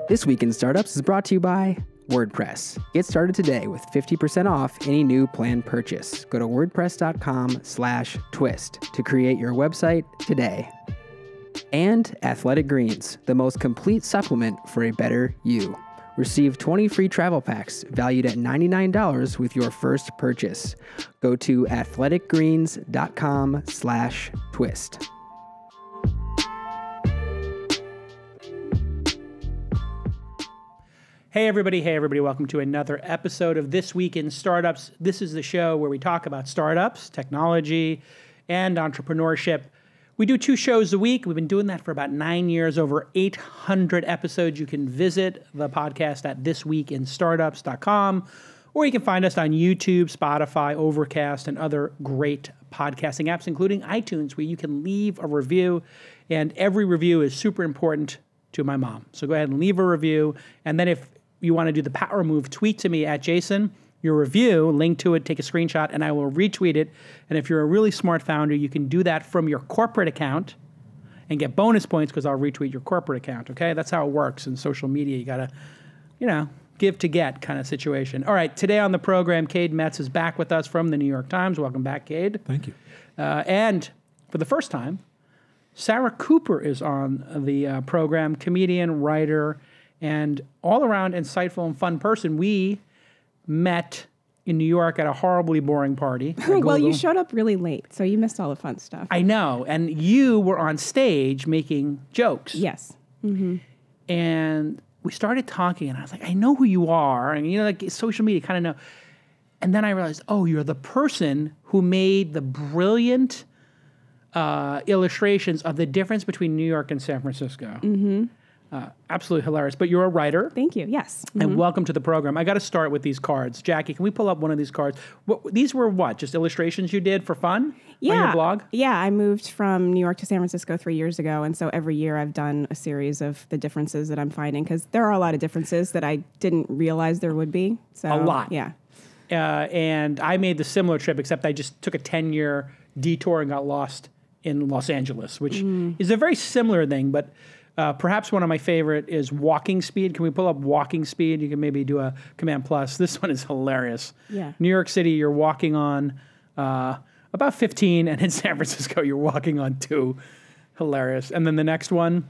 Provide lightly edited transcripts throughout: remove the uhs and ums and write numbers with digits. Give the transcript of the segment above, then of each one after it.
This Week in Startups is brought to you by WordPress. Get started today with 50% off any new planned purchase. Go to wordpress.com/twist to create your website today. And Athletic Greens, the most complete supplement for a better you. Receive 20 free travel packs valued at $99 with your first purchase. Go to athleticgreens.com/twist. Hey everybody, welcome to another episode of This Week in Startups. This is the show where we talk about startups, technology, and entrepreneurship. We do 2 shows a week. We've been doing that for about 9 years, over 800 episodes. You can visit the podcast at thisweekinstartups.com, or you can find us on YouTube, Spotify, Overcast, and other great podcasting apps, including iTunes, where you can leave a review, and every review is super important to my mom. So go ahead and leave a review, and then if you want to do the power move, tweet to me at Jason, your review, link to it, take a screenshot, and I will retweet it. And if you're a really smart founder, you can do that from your corporate account and get bonus points because I'll retweet your corporate account, okay? That's how it works in social media. You got to, give to get kind of situation. All right, today on the program, Cade Metz is back with us from the New York Times. Welcome back, Cade. Thank you. And for the first time, Sarah Cooper is on the program, comedian, writer, and all-around insightful and fun person. We met in New York at a horribly boring party. Well, you showed up really late, so you missed all the fun stuff. I know, and you were on stage making jokes. Yes. Mm-hmm. And we started talking, and I was like, I know who you are. And, like social media, kind of know. And then I realized, oh, you're the person who made the brilliant illustrations of the difference between New York and San Francisco. Mm-hmm. Absolutely hilarious. But you're a writer. Thank you. Yes. Mm-hmm. And welcome to the program. I got to start with these cards. Jackie, can we pull up one of these cards? These were what? Just illustrations you did for fun on your blog? Yeah. I moved from New York to San Francisco 3 years ago. And so every year I've done a series of the differences that I'm finding, because there are a lot of differences that I didn't realize there would be. So, a lot. Yeah. And I made the similar trip, except I just took a 10-year detour and got lost in Los Angeles, which is a very similar thing, but perhaps one of my favorite is walking speed. Can we pull up walking speed? You can maybe do a Command Plus. This one is hilarious. Yeah. New York City, you're walking on about 15, and in San Francisco, you're walking on 2. Hilarious. And then the next one,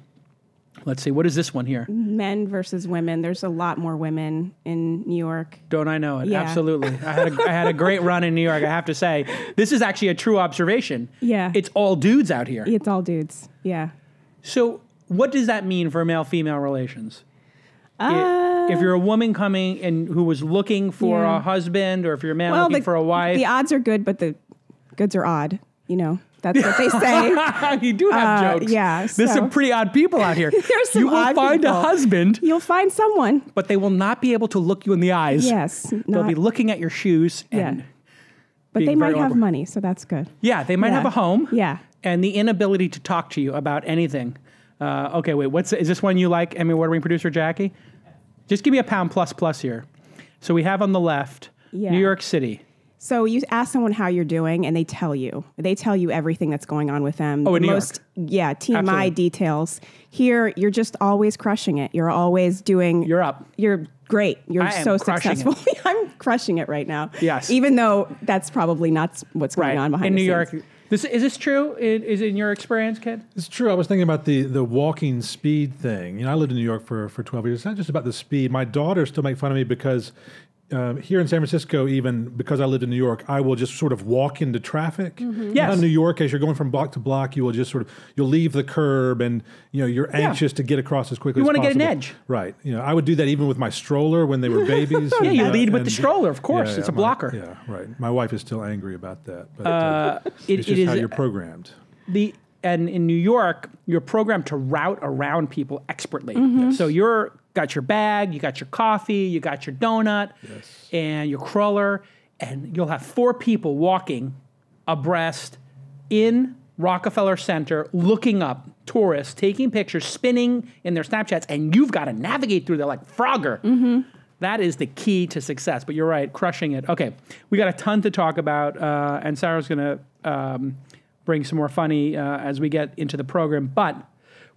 let's see, what is this one here? Men versus women. There's a lot more women in New York. Don't I know it? Yeah. Absolutely. I had a great run in New York, I have to say. This is actually a true observation. Yeah. It's all dudes out here. It's all dudes. Yeah. So what does that mean for male-female relations? If you're a woman coming and who was looking for a husband, or if you're a man looking for a wife? The odds are good, but the goods are odd. That's what they say. You do have jokes. Yeah. There's some pretty odd people out here. There's some You will odd find people. a husband. You'll find someone. But they will not be able to look you in the eyes. Yes. They'll be looking at your shoes. And But they being might very have awkward. money, so that's good. Yeah, they might have a home. Yeah. And the inability to talk to you about anything. Okay, wait, is this one you like, Emmy Award-winning producer Jackie? Just give me a pound plus here. So we have on the left, New York City. So you ask someone how you're doing, and they tell you. They tell you everything that's going on with them. Oh, in New York. Yeah, TMI Absolutely. details. Here, you're just always crushing it. You're always doing... You're up. You're great. You're I am so crushing successful. I'm crushing it right now. Yes. Even though that's probably not what's going on behind in the New scenes. York. Is this true? Is it in your experience, kid? It's true. I was thinking about the walking speed thing. I lived in New York for 12 years. It's not just about the speed. My daughters still make fun of me because here in San Francisco, even because I lived in New York, I will just sort of walk into traffic. Mm-hmm. Yes. In New York, as you're going from block to block, you will just you'll leave the curb, and you're anxious to get across as quickly as possible. You want to get an edge. Right. I would do that even with my stroller when they were babies. Yeah, you lead with the stroller, of course. It's a blocker. Yeah, right. My wife is still angry about that. But it's just how you're programmed. And in New York, you're programmed to route around people expertly. Mm-hmm. So got your bag, you got your coffee, you got your donut, and your crawler, and you'll have 4 people walking abreast in Rockefeller Center, looking up, tourists, taking pictures, spinning in their Snapchats, and you've got to navigate through there like Frogger. Mm-hmm. That is the key to success. But you're right, crushing it. Okay, we got a ton to talk about, and Sarah's going to bring some more funny as we get into the program. But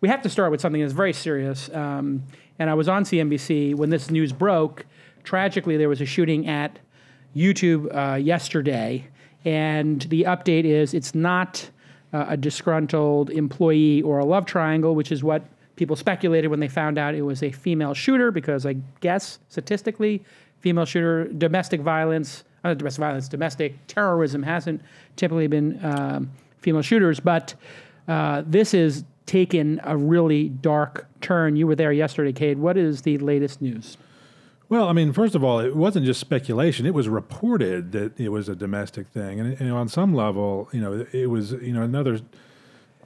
we have to start with something that's very serious. And I was on CNBC when this news broke. Tragically, there was a shooting at YouTube yesterday, and the update is it's not a disgruntled employee or a love triangle, which is what people speculated when they found out it was a female shooter, because I guess statistically, female shooter, domestic terrorism hasn't typically been female shooters, but this is taken a really dark turn. You were there yesterday, Cade. What is the latest news? Well, I mean, first of all, it wasn't just speculation. It was reported that it was a domestic thing. And on some level, it was, another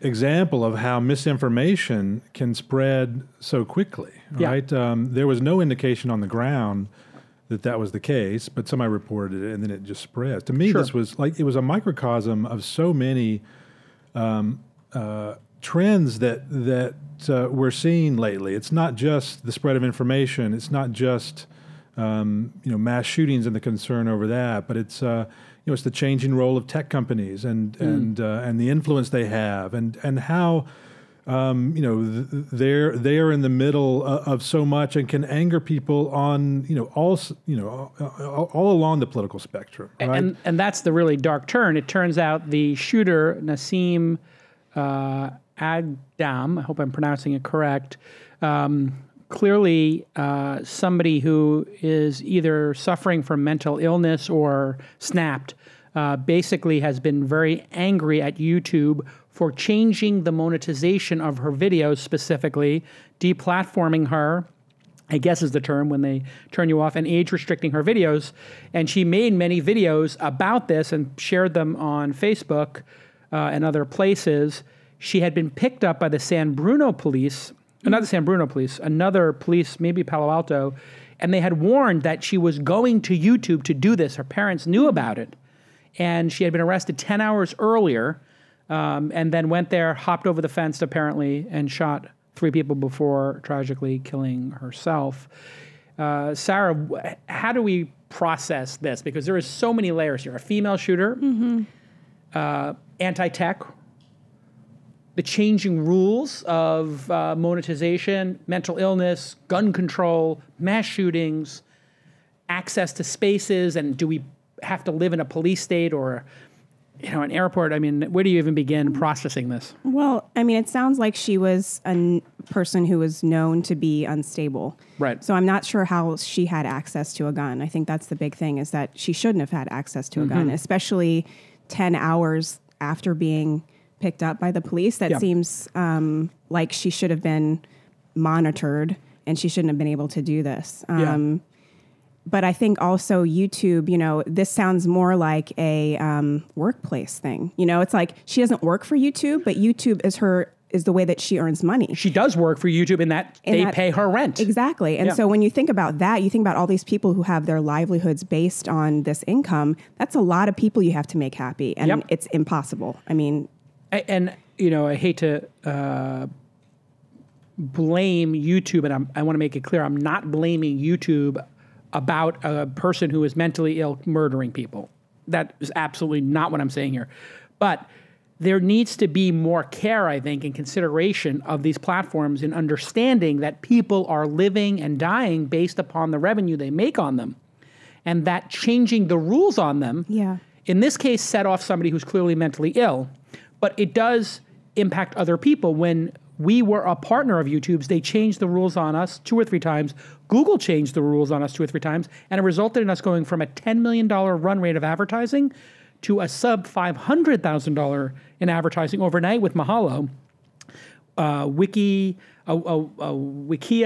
example of how misinformation can spread so quickly, right? There was no indication on the ground that was the case, but somebody reported it, and then it just spreads. To me, This was it was a microcosm of so many trends that we're seeing lately. It's not just the spread of information. It's not just mass shootings and the concern over that, but it's it's the changing role of tech companies and the influence they have, and how they're in the middle of so much and can anger people on all along the political spectrum. Right? And that's the really dark turn. It turns out the shooter, Nassim Agdam, I hope I'm pronouncing it correct, clearly somebody who is either suffering from mental illness or snapped, basically has been very angry at YouTube for changing the monetization of her videos, specifically deplatforming her, I guess is the term when they turn you off, and age restricting her videos. And she made many videos about this and shared them on Facebook and other places. She had been picked up by the San Bruno police, not the San Bruno police, another police, maybe Palo Alto, and they had warned that she was going to YouTube to do this. Her parents knew about it, and she had been arrested 10 hours earlier, and then went there, hopped over the fence apparently, and shot 3 people before tragically killing herself. Sarah, how do we process this? Because there is so many layers here. A female shooter, anti-tech, the changing rules of monetization, mental illness, gun control, mass shootings, access to spaces, and do we have to live in a police state or an airport? I mean, where do you even begin processing this? Well, I mean, it sounds like she was a person who was known to be unstable. Right. So I'm not sure how she had access to a gun. I think that's the big thing, is that she shouldn't have had access to a gun, especially 10 hours after being picked up by the police. That seems like she should have been monitored, and she shouldn't have been able to do this. But I think also YouTube, this sounds more like a workplace thing. It's like she doesn't work for YouTube, but YouTube is the way that she earns money. She does work for YouTube in that they pay her rent. Exactly. And so when you think about that, you think about all these people who have their livelihoods based on this income. That's a lot of people you have to make happy, and it's impossible. I mean... And I hate to blame YouTube, and I want to make it clear, I'm not blaming YouTube about a person who is mentally ill murdering people. That is absolutely not what I'm saying here. But there needs to be more care, I think, and consideration of these platforms in understanding that people are living and dying based upon the revenue they make on them, and that changing the rules on them, in this case, set off somebody who's clearly mentally ill. But it does impact other people. When we were a partner of YouTube's, they changed the rules on us 2 or 3 times. Google changed the rules on us 2 or 3 times, and it resulted in us going from a $10 million run rate of advertising to a sub $500,000 in advertising overnight with Mahalo. Wikia,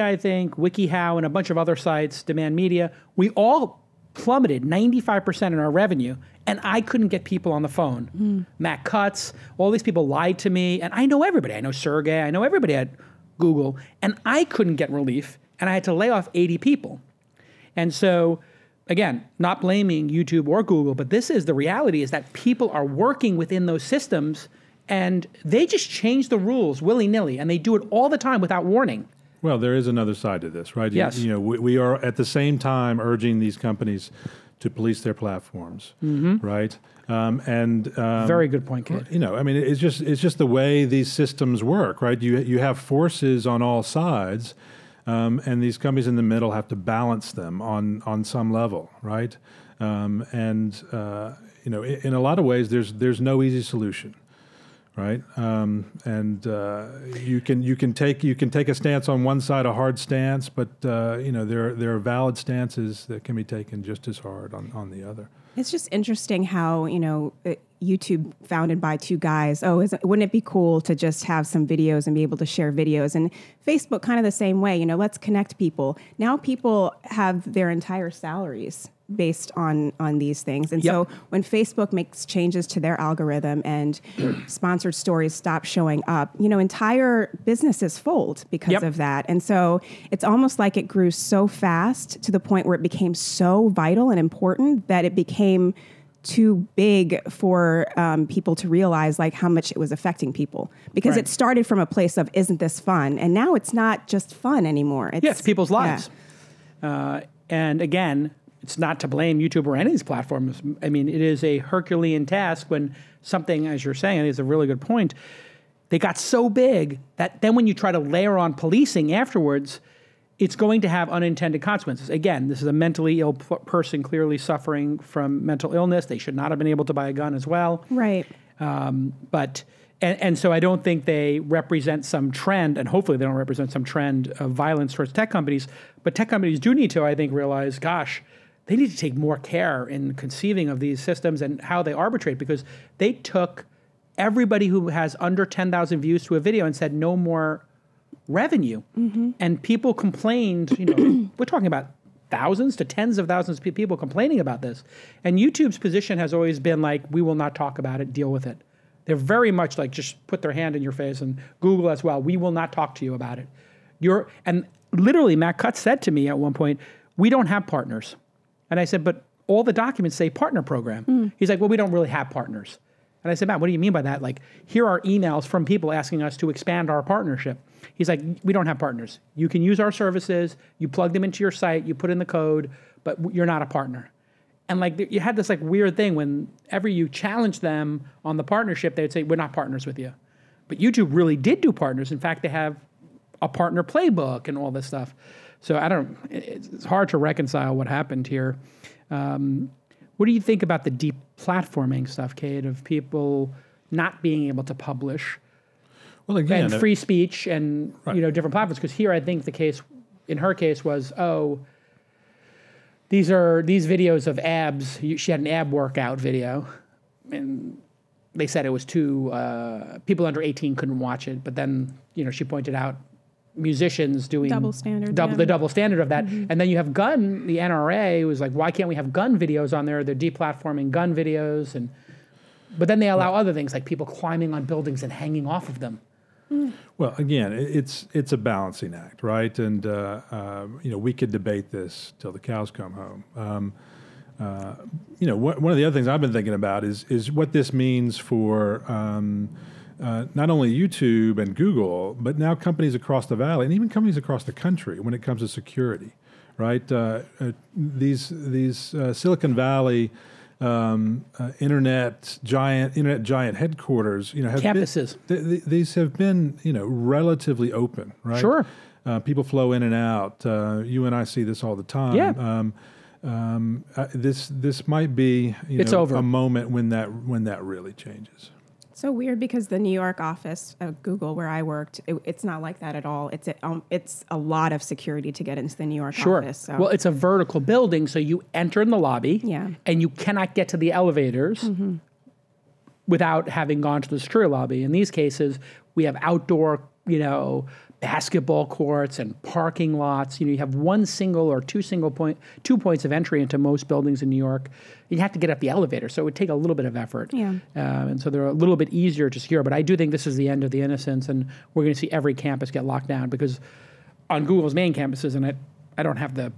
I think, WikiHow, and a bunch of other sites, Demand Media, we all plummeted 95% in our revenue, and I couldn't get people on the phone. Matt Cutts, all these people lied to me, and I know everybody. I know Sergey, I know everybody at Google, and I couldn't get relief, and I had to lay off 80 people. And so, again, not blaming YouTube or Google, but this is the reality, is that people are working within those systems, and they just change the rules willy-nilly, and they do it all the time without warning. Well, there is another side to this, right? Yes. We are at the same time urging these companies to police their platforms, right? Very good point, Cade. You know, I mean, it's just the way these systems work, right? You have forces on all sides, and these companies in the middle have to balance them on some level, right? You know, in a lot of ways, there's no easy solution, right? You can take a stance on one side, a hard stance, but you know, there are valid stances that can be taken just as hard on the other. It's just interesting how, you know, YouTube founded by two guys. Oh, wouldn't it be cool to just have some videos and be able to share videos? And Facebook kind of the same way, you know, let's connect people. Now people have their entire salaries based on these things. And so when Facebook makes changes to their algorithm and sponsored stories stop showing up, you know, entire businesses fold because of that. And so it's almost like it grew so fast to the point where it became so vital and important that it became too big for people to realize like how much it was affecting people, because it started from a place of, isn't this fun? And now it's not just fun anymore. It's people's lives. And again, it's not to blame YouTube or any of these platforms. I mean, it is a Herculean task when something, as you're saying, is a really good point. They got so big that then when you try to layer on policing afterwards, it's going to have unintended consequences. Again, this is a mentally ill person clearly suffering from mental illness. They should not have been able to buy a gun as well. Right. And so I don't think they represent some trend, and hopefully they don't represent some trend of violence towards tech companies. But tech companies do need to, I think, realize, gosh, they need to take more care in conceiving of these systems and how they arbitrate, because they took everybody who has under 10,000 views to a video and said no more revenue. And people complained, you know, we're talking about thousands to tens of thousands of people complaining about this. And YouTube's position has always been like, we will not talk about it, deal with it. They're very much like, just put their hand in your face, and Google as well. We will not talk to you about it. And literally, Matt Cutts said to me at one point, we don't have partners. And I said, but all the documents say partner program. He's like, well, we don't really have partners. And I said, Matt, what do you mean by that? Like, here are emails from people asking us to expand our partnership. He's like, we don't have partners. You can use our services, you plug them into your site, you put in the code, but you're not a partner. And like, you had this like weird thing whenever you challenge them on the partnership, they would say, we're not partners with you. But YouTube really did do partners. In fact, they have a partner playbook and all this stuff. So it's hard to reconcile what happened here. What do you think about the deplatforming stuff, Cade, of people not being able to publish? Well, again, and free speech and you know, different platforms. Because here, I think the case in her case was, these videos of abs. She had an ab workout video, and they said it was too people under 18 couldn't watch it. But then, you know, she pointed out musicians doing double standard, the double standard of that. And then you have gun. The NRA was like, why can't we have gun videos on there? They're deplatforming gun videos, but then they allow other things like people climbing on buildings and hanging off of them. Well, again, it's a balancing act, right? And you know, we could debate this till the cows come home. You know, one of the other things I've been thinking about is what this means for not only YouTube and Google, but now companies across the valley and even companies across the country when it comes to security, right? These Silicon Valley internet giant headquarters, you know, have campuses. These have been, you know, relatively open, right? Sure. People flow in and out. You and I see this all the time. Yeah. This might be, it's over. A moment when that really changes. So weird, because the New York office of Google, where I worked, it's not like that at all. It's a lot of security to get into the New York office. So. Well, it's a vertical building, so you enter in the lobby, and you cannot get to the elevators without having gone to the security lobby. In these cases, we have outdoor, you know, basketball courts and parking lots. You know, you have two points of entry into most buildings in New York. You have to get up the elevator, so it would take a little bit of effort. And so they're a little bit easier to secure. But I do think this is the end of the innocence, and we're going to see every campus get locked down, because on Google's main campuses, and I don't have the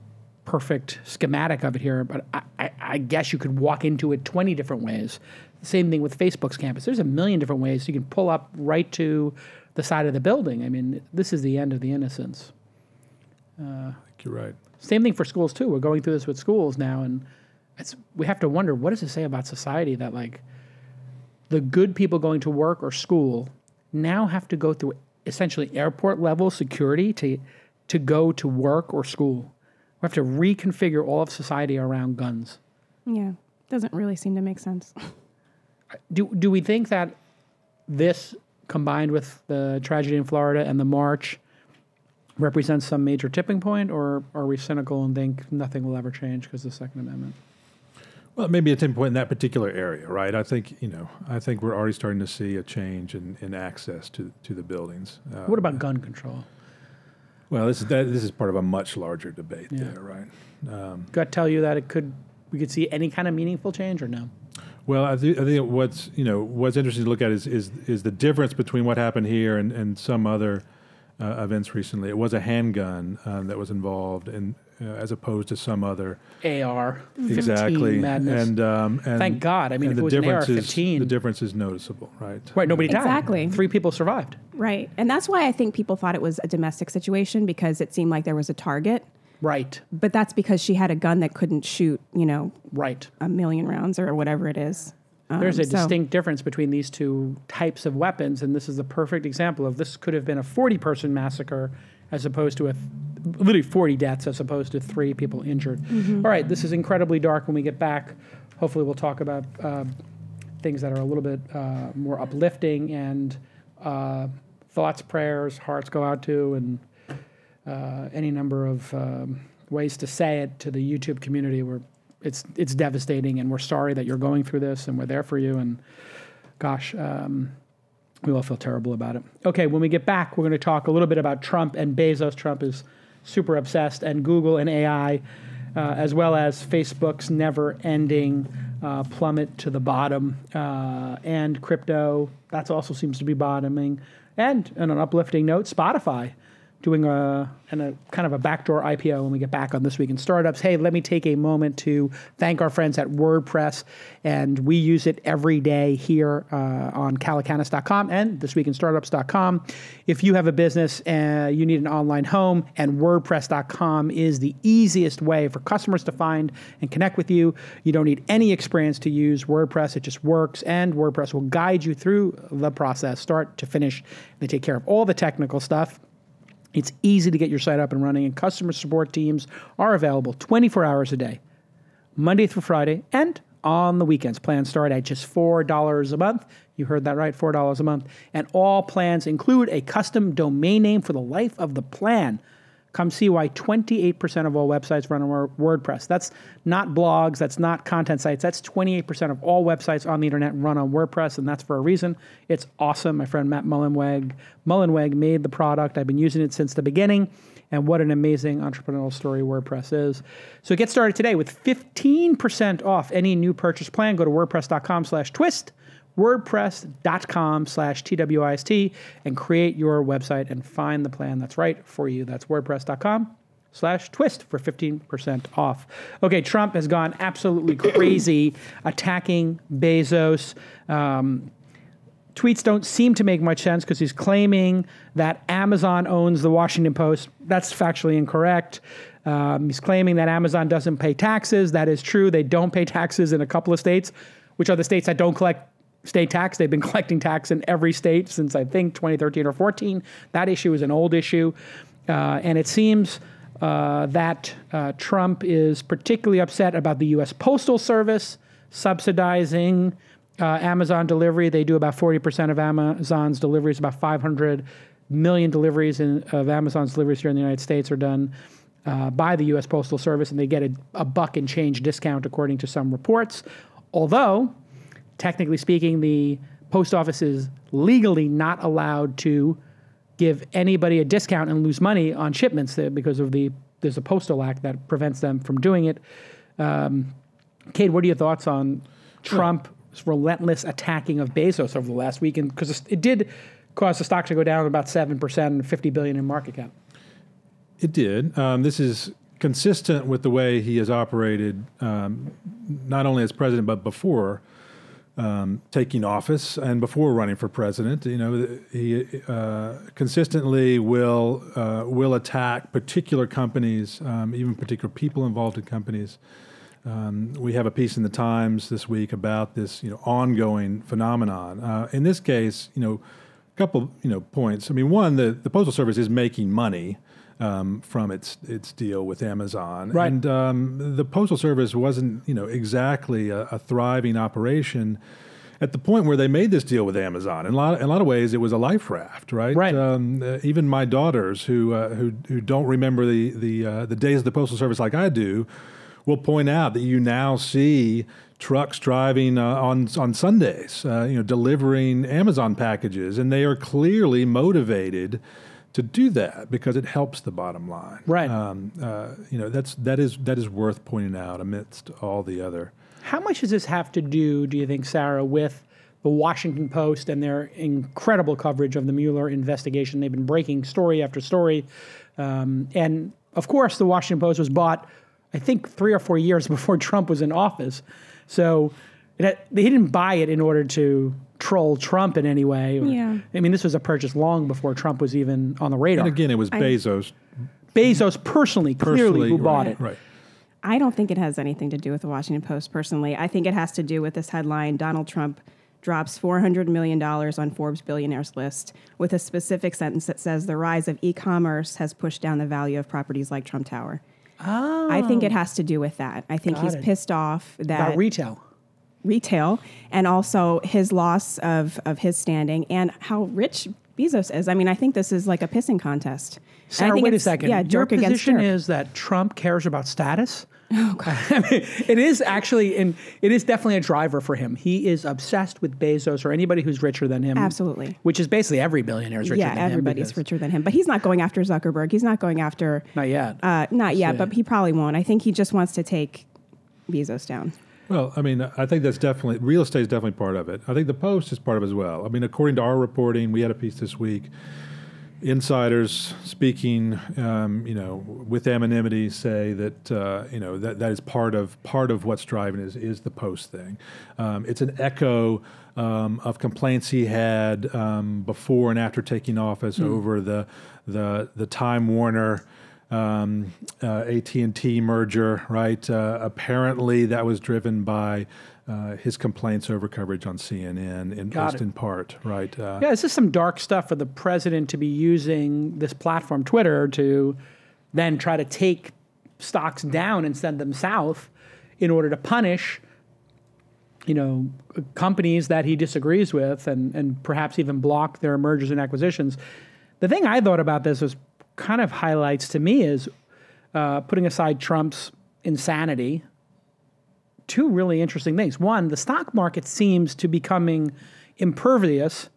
perfect schematic of it here, but I guess you could walk into it 20 different ways. Same thing with Facebook's campus. There's a million different ways you can pull up right to the side of the building. I mean, this is the end of the innocence. I think you're right. Same thing for schools, too. We're going through this with schools now, and we have to wonder, what does it say about society that like the good people going to work or school now have to go through essentially airport level security to go to work or school? We have to reconfigure all of society around guns. Yeah, doesn't really seem to make sense. Do we think that this, combined with the tragedy in Florida and the march, represents some major tipping point, or are we cynical and think nothing will ever change because of the Second Amendment? Well, maybe a tipping point in that particular area, right? I think we're already starting to see a change in access to the buildings. What about gun control? Well, this is part of a much larger debate there, right? Gut tell you that we could see any kind of meaningful change, or no? Well, I think what's interesting to look at is the difference between what happened here and some other events recently. It was a handgun that was involved, and as opposed to some other AR. Exactly, madness. And thank God. I mean, if it was an AR-15, the difference is noticeable, right? Right, nobody died. Exactly. 3 people survived. Right, and that's why I think people thought it was a domestic situation, because it seemed like there was a target. Right. But that's because she had a gun that couldn't shoot, right, 1 million rounds or whatever it is. There's a distinct difference between these two types of weapons, and this is the perfect example of this could have been a 40-person massacre as opposed to literally 40 deaths as opposed to 3 people injured. Mm-hmm. All right, this is incredibly dark. When we get back, hopefully we'll talk about things that are a little bit more uplifting, and thoughts, prayers, hearts go out to, and any number of ways to say it to the YouTube community where it's devastating, and we're sorry that you're going through this, and we're there for you, and gosh, we all feel terrible about it. Okay, when we get back, we're going to talk a little bit about Trump and Bezos. Trump is super obsessed, and Google and AI, as well as Facebook's never-ending plummet to the bottom, and crypto, that also seems to be bottoming. And on an uplifting note, Spotify doing a kind of a backdoor IPO when we get back on This Week in Startups. Hey, let me take a moment to thank our friends at WordPress, and we use it every day here on calacanis.com and thisweekinstartups.com. If you have a business and you need an online home, and WordPress.com is the easiest way for customers to find and connect with you. You don't need any experience to use WordPress. It just works, and WordPress will guide you through the process, start to finish. They take care of all the technical stuff. It's easy to get your site up and running, and customer support teams are available 24 hours a day, Monday through Friday, and on the weekends. Plans start at just $4 a month. You heard that right, $4 a month. And all plans include a custom domain name for the life of the plan. Come see why 28% of all websites run on WordPress. That's not blogs, that's not content sites. That's 28% of all websites on the internet run on WordPress, and that's for a reason. It's awesome. My friend Matt Mullenweg made the product. I've been using it since the beginning, and what an amazing entrepreneurial story WordPress is. So get started today with 15% off any new purchase plan. Go to wordpress.com/twist. WordPress.com/TWIST and create your website and find the plan that's right for you. That's WordPress.com/twist for 15% off. Okay, Trump has gone absolutely crazy attacking Bezos. Tweets don't seem to make much sense because he's claiming that Amazon owns the Washington Post. That's factually incorrect. He's claiming that Amazon doesn't pay taxes. That is true. They don't pay taxes in a couple of states, which are the states that don't collect state tax. They've been collecting tax in every state since, I think, 2013 or 14. That issue is an old issue. And it seems that Trump is particularly upset about the U.S. Postal Service subsidizing Amazon delivery. They do about 40% of Amazon's deliveries. About 500 million deliveries of Amazon's deliveries here in the United States are done by the U.S. Postal Service, and they get a buck and change discount according to some reports. Although, technically speaking, the post office is legally not allowed to give anybody a discount and lose money on shipments because of there's a postal act that prevents them from doing it. Cade, what are your thoughts on Trump's relentless attacking of Bezos over the last week? Because it did cause the stock to go down about 7% and $50 billion in market cap. It did. This is consistent with the way he has operated, not only as president, but before taking office and before running for president. You know, he consistently will attack particular companies, even particular people involved in companies, we have a piece in the Times this week about this, ongoing phenomenon. In this case, a couple, points. I mean, one, the Postal Service is making money from its deal with Amazon, right. And the Postal Service wasn't, exactly a thriving operation at the point where they made this deal with Amazon. In a lot of ways, it was a life raft, right? Right. Even my daughters, who don't remember the days of the Postal Service like I do, will point out that you now see trucks driving on Sundays, delivering Amazon packages, and they are clearly motivated to do that because it helps the bottom line. Right. That is worth pointing out amidst all the other. How much does this have to do you think, Sarah, with the Washington Post and their incredible coverage of the Mueller investigation? They've been breaking story after story. And, of course, the Washington Post was bought, I think, 3 or 4 years before Trump was in office. So they didn't buy it in order to troll Trump in any way. Yeah. I mean, this was a purchase long before Trump was even on the radar. And again, it was Bezos. Bezos personally, clearly, who bought it. Right. I don't think it has anything to do with the Washington Post personally. I think it has to do with this headline: Donald Trump drops $400 million on Forbes billionaires list, with a specific sentence that says the rise of e-commerce has pushed down the value of properties like Trump Tower. Oh. I think it has to do with that. I think he's pissed off that About retail, and also his loss of his standing and how rich Bezos is. I mean, I think this is like a pissing contest. Sarah, I think wait a second. Yeah, Your jerk against position jerk. is that Trump cares about status? Oh, God. I mean, it is actually, and it is definitely a driver for him. He is obsessed with Bezos or anybody who's richer than him. Absolutely. Which is basically every billionaire is richer than him. Yeah, everybody's richer than him. But he's not going after Zuckerberg. He's not going after... Not yet. Not yet, but he probably won't. I think he just wants to take Bezos down. Well, I mean, I think that's definitely, real estate is definitely part of it. I think the Post is part of it as well. I mean, according to our reporting, we had a piece this week, insiders speaking, with anonymity say that, that is part of what's driving is the Post thing. It's an echo of complaints he had before and after taking office over the Time Warner AT&T merger, right? Apparently, that was driven by his complaints over coverage on CNN, in part, right? Yeah, this is some dark stuff for the president to be using this platform, Twitter, to then try to take stocks down and send them south in order to punish, companies that he disagrees with and perhaps even block their mergers and acquisitions. The thing I thought about this was kind of highlights to me is putting aside Trump's insanity, two really interesting things. One, the stock market seems to becoming impervious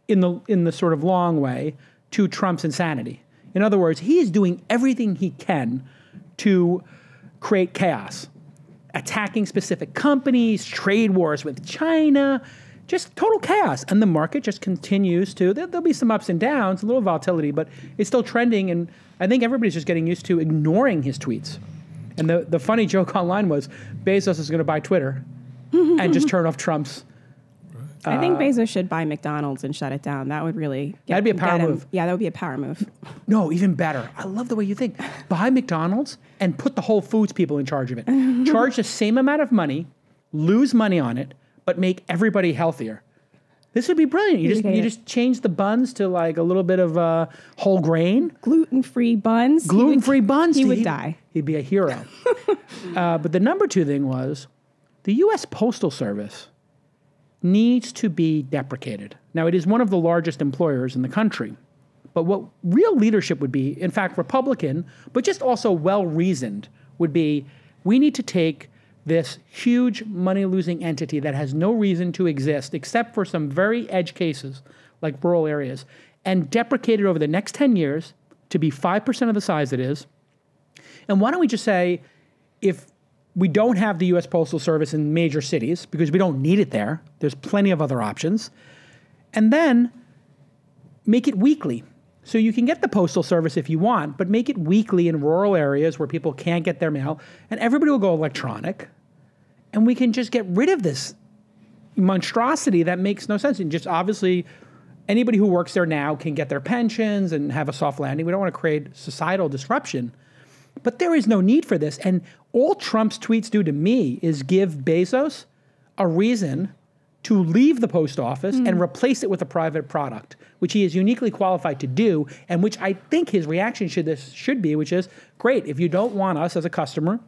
in the sort of long way to Trump's insanity. In other words, he is doing everything he can to create chaos, attacking specific companies, trade wars with China, just total chaos. And the market just continues to, there'll be some ups and downs, a little volatility, but it's still trending. And I think everybody's just getting used to ignoring his tweets. And the funny joke online was Bezos is going to buy Twitter and just turn off Trump's. I think Bezos should buy McDonald's and shut it down. That would really that'd be a power move. Yeah, that would be a power move. No, even better. I love the way you think. Buy McDonald's and put the Whole Foods people in charge of it. Charge the same amount of money, lose money on it, but make everybody healthier. This would be brilliant. You just change the buns to like a little bit of whole grain. Gluten-free buns. Gluten-free buns. He would die. He'd be a hero. But the number two thing was the U.S. Postal Service needs to be deprecated. Now, it is one of the largest employers in the country. But what real leadership would be, in fact, Republican, but just also well-reasoned, would be we need to take this huge money-losing entity that has no reason to exist except for some very edge cases like rural areas and deprecate it over the next 10 years to be 5% of the size it is. And why don't we just say, if we don't have the U.S. Postal Service in major cities because we don't need it there, there's plenty of other options, and then make it weekly. So you can get the Postal Service if you want, but make it weekly in rural areas where people can't get their mail, and everybody will go electronic, and we can just get rid of this monstrosity that makes no sense. And just obviously, anybody who works there now can get their pensions and have a soft landing. We don't want to create societal disruption. But there is no need for this. And all Trump's tweets do to me is give Bezos a reason to leave the post office and replace it with a private product, which he is uniquely qualified to do, and which I think his reaction should be, which is, great, if you don't want us as a customer,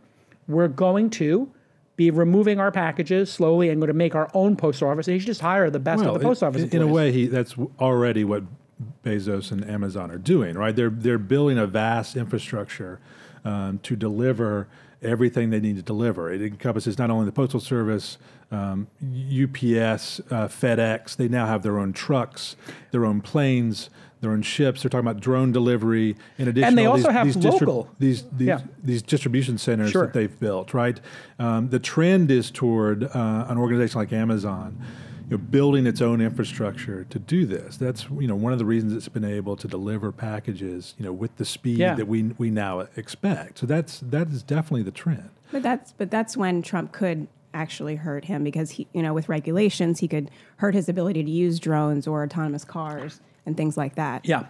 we're going to be removing our packages slowly and going to make our own post office. And he should just hire the best of the post office employees. In a way, that's already what Bezos and Amazon are doing, right? They're building a vast infrastructure to deliver everything they need to deliver. It encompasses not only the Postal Service, UPS, FedEx. They now have their own trucks, their own planes, their own ships. They're talking about drone delivery. In addition, and they also have these distribution centers that they've built. Right. The trend is toward an organization like Amazon, building its own infrastructure to do this. That's one of the reasons it's been able to deliver packages with the speed that we now expect. So that is definitely the trend. But that's when Trump could actually hurt him, because he, with regulations, he could hurt his ability to use drones or autonomous cars and things like that. Yeah.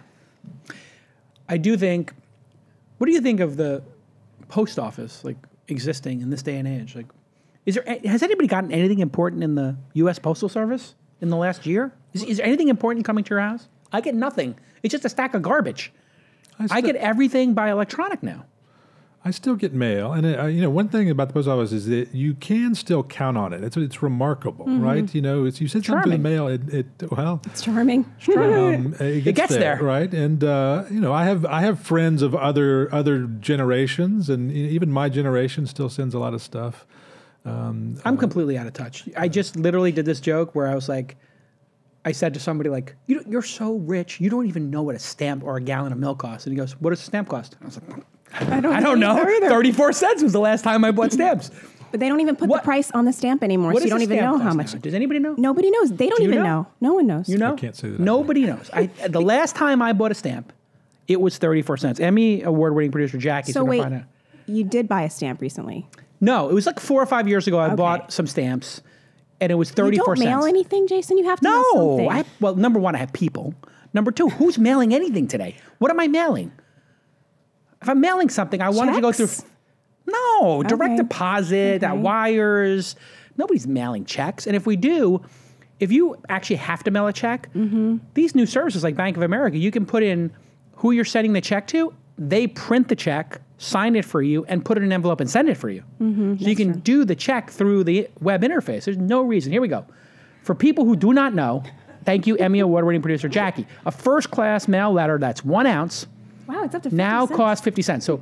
I do think, what do you think of the post office existing in this day and age? Has anybody gotten anything important in the U.S. Postal Service in the last year? Is there anything important coming to your house? I get nothing. It's just a stack of garbage. I get everything by electronic now. I still get mail, and one thing about the post office is that you can still count on it. It's remarkable, right? You send something in the mail. It's charming. It gets there, right? And I have friends of other generations, and even my generation still sends a lot of stuff. I'm completely out of touch. I just literally did this joke where I was like, I said to somebody you're so rich, you don't even know what a stamp or a gallon of milk costs. And he goes, what does a stamp cost? And I was like, I don't know. 34 cents was the last time I bought stamps. But they don't even put the price on the stamp anymore, so you don't even know how much. Now? Does anybody know? Nobody knows. They don't even know. No one knows. You know? I can't say that. Nobody knows. The last time I bought a stamp, it was 34 cents. Emmy award-winning producer Jackie's going to find out. You did buy a stamp recently? No, it was 4 or 5 years ago. I bought some stamps, and it was 34 cents. You don't mail anything, Jason? You have to mail something. Well, number one, I have people. Number two, who's mailing anything today? What am I mailing? If I'm mailing something, I wanted to go through. No, direct deposit, wires. Nobody's mailing checks. And if we do, if you actually have to mail a check, these new services like Bank of America, you can put in who you're sending the check to. They print the check, sign it for you, and put it in an envelope and send it for you. So you can do the check through the web interface. There's no reason. Here we go. For people who do not know, thank you, Emmy award-winning producer Jackie. A first-class mail letter that's 1 ounce. Wow, it's up to 50 now cents. Costs 50 cents. So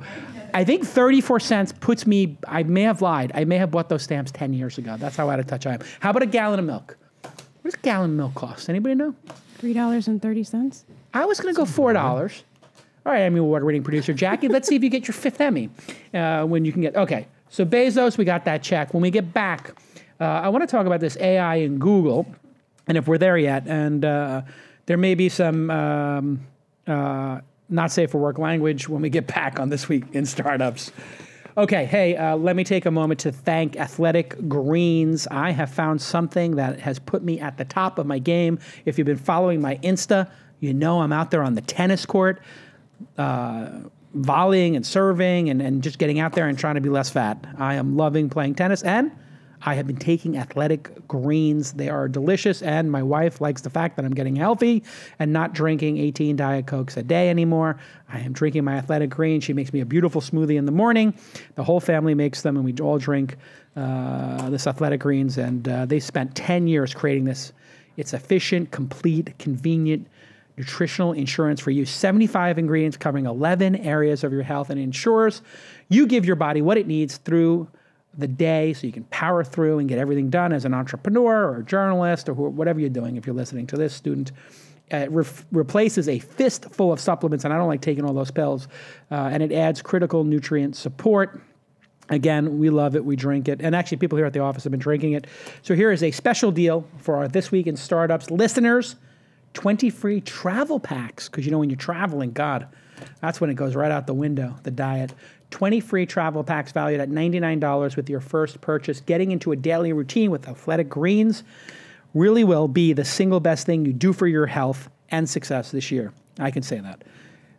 I think 34 cents puts me, I may have lied. I may have bought those stamps 10 years ago. That's how out of touch I am. How about a gallon of milk? What does a gallon of milk cost? Anybody know? $3.30. I was going to go $4. All right, Emmy award-winning producer Jackie, let's see if you get your 5th Emmy when you can get. Okay, so Bezos, we got that check. When we get back, I want to talk about this AI in Google, and if we're there yet, and there may be some not safe for work language when we get back on This Week in Startups. Okay, hey, let me take a moment to thank Athletic Greens. I have found something that has put me at the top of my game. If you've been following my Insta, you know I'm out there on the tennis court, volleying and serving and just getting out there and trying to be less fat. I am loving playing tennis, and I have been taking Athletic Greens. They are delicious, and my wife likes the fact that I'm getting healthy and not drinking 18 Diet Cokes a day anymore. I am drinking my Athletic Greens. She makes me a beautiful smoothie in the morning. The whole family makes them, and we all drink this Athletic Greens, and they spent 10 years creating this. It's efficient, complete, convenient, nutritional insurance for you. 75 ingredients covering 11 areas of your health, and ensures you give your body what it needs through the day so you can power through and get everything done as an entrepreneur or a journalist or whatever you're doing. If you're listening to this, student, it replaces a fistful of supplements, and I don't like taking all those pills, and it adds critical nutrient support. Again, we love it. We drink it. And actually, people here at the office have been drinking it. So here is a special deal for our This Week in Startups listeners. 20 free travel packs, because when you're traveling, God, that's when it goes right out the window, the diet. 20 free travel packs valued at $99 with your first purchase. Getting into a daily routine with Athletic Greens really will be the single best thing you do for your health and success this year. I can say that.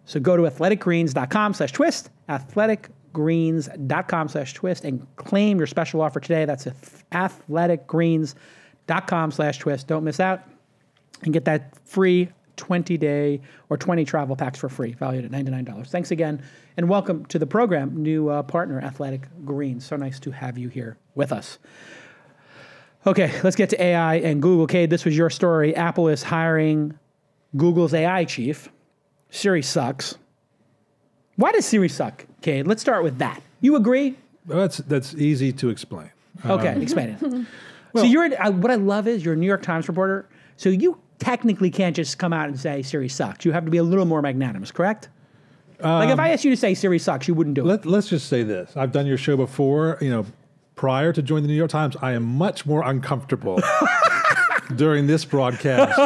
So go to athleticgreens.com/twist, athleticgreens.com/twist, and claim your special offer today. That's athleticgreens.com/twist. Don't miss out and get that free 20-day or 20 travel packs for free, valued at $99. Thanks again, and welcome to the program, new partner, Athletic Greens. So nice to have you here with us. Okay, let's get to AI and Google. Cade, this was your story. Apple is hiring Google's AI chief. Siri sucks. Why does Siri suck, Cade? Let's start with that. You agree? Well, that's easy to explain. Okay, explain it. So what I love is you're a New York Times reporter, so you technically can't just come out and say Siri sucks. You have to be a little more magnanimous, correct? Like if I asked you to say Siri sucks, you wouldn't do it. Let's just say this. I've done your show before. Prior to joining the New York Times, I am much more uncomfortable during this broadcast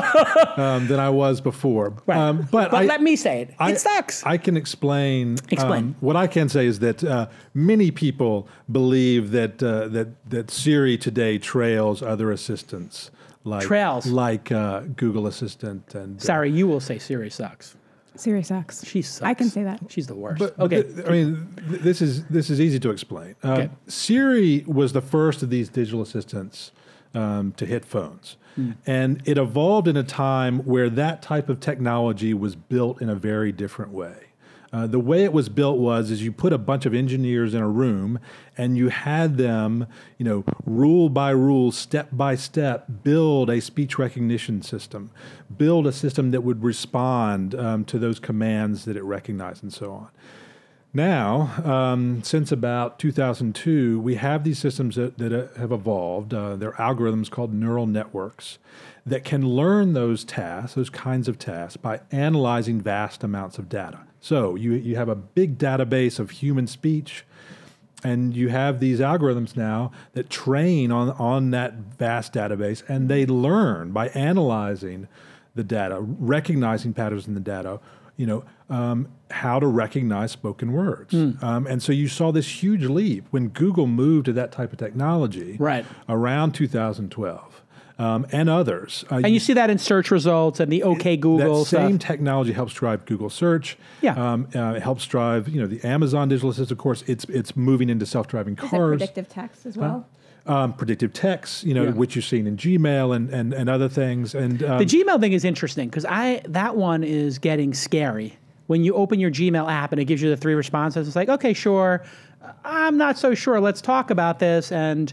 than I was before. Right. But let me say it. It sucks. I can explain. Explain. What I can say is that many people believe that Siri today trails other assistants. Like Google Assistant. And Sorry, you will say Siri sucks. Siri sucks. She sucks. I can say that. She's the worst. But, okay. This is easy to explain. Okay. Siri was the first of these digital assistants to hit phones. And it evolved in a time where that type of technology was built in a very different way. The way it was built is you put a bunch of engineers in a room and you had them, rule by rule, step by step, build a speech recognition system, build a system that would respond to those commands that it recognized and so on. Now, since about 2002, we have these systems that have evolved. They're algorithms called neural networks that can learn those tasks, those kinds of tasks, by analyzing vast amounts of data. So you have a big database of human speech, and you have these algorithms now that train on that vast database, and they learn by analyzing the data, recognizing patterns in the data, how to recognize spoken words. And so you saw this huge leap when Google moved to that type of technology around 2012. And others. And you see that in search results and the OK Google stuff. That same technology helps drive Google search. Yeah. It helps drive, the Amazon digital assistant. Of course, it's moving into self-driving cars. Is it predictive text as well? Predictive text, which you've seen in Gmail and other things. And the Gmail thing is interesting because that one is getting scary. When you open your Gmail app and it gives you the 3 responses, it's like, okay, sure. I'm not so sure. Let's talk about this. And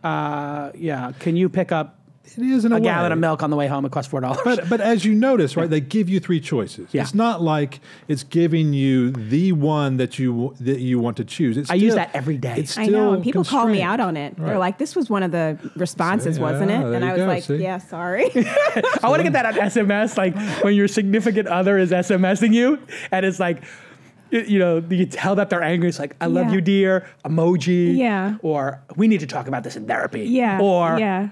can you pick up it is in a gallon of milk on the way home? It costs $4. But as you notice, right, they give you 3 choices. Yeah. It's not like it's giving you the one that you want to choose. I use that every day. I know, and people call me out on it. Right. They're like, "This was one of the responses, wasn't it?" And I was like, "Yeah, sorry." I want to get that on SMS, like when your significant other is SMSing you, and it's like, you can tell that they're angry. It's like, "I love you, dear," emoji. Yeah. Or we need to talk about this in therapy. Yeah. Or yeah.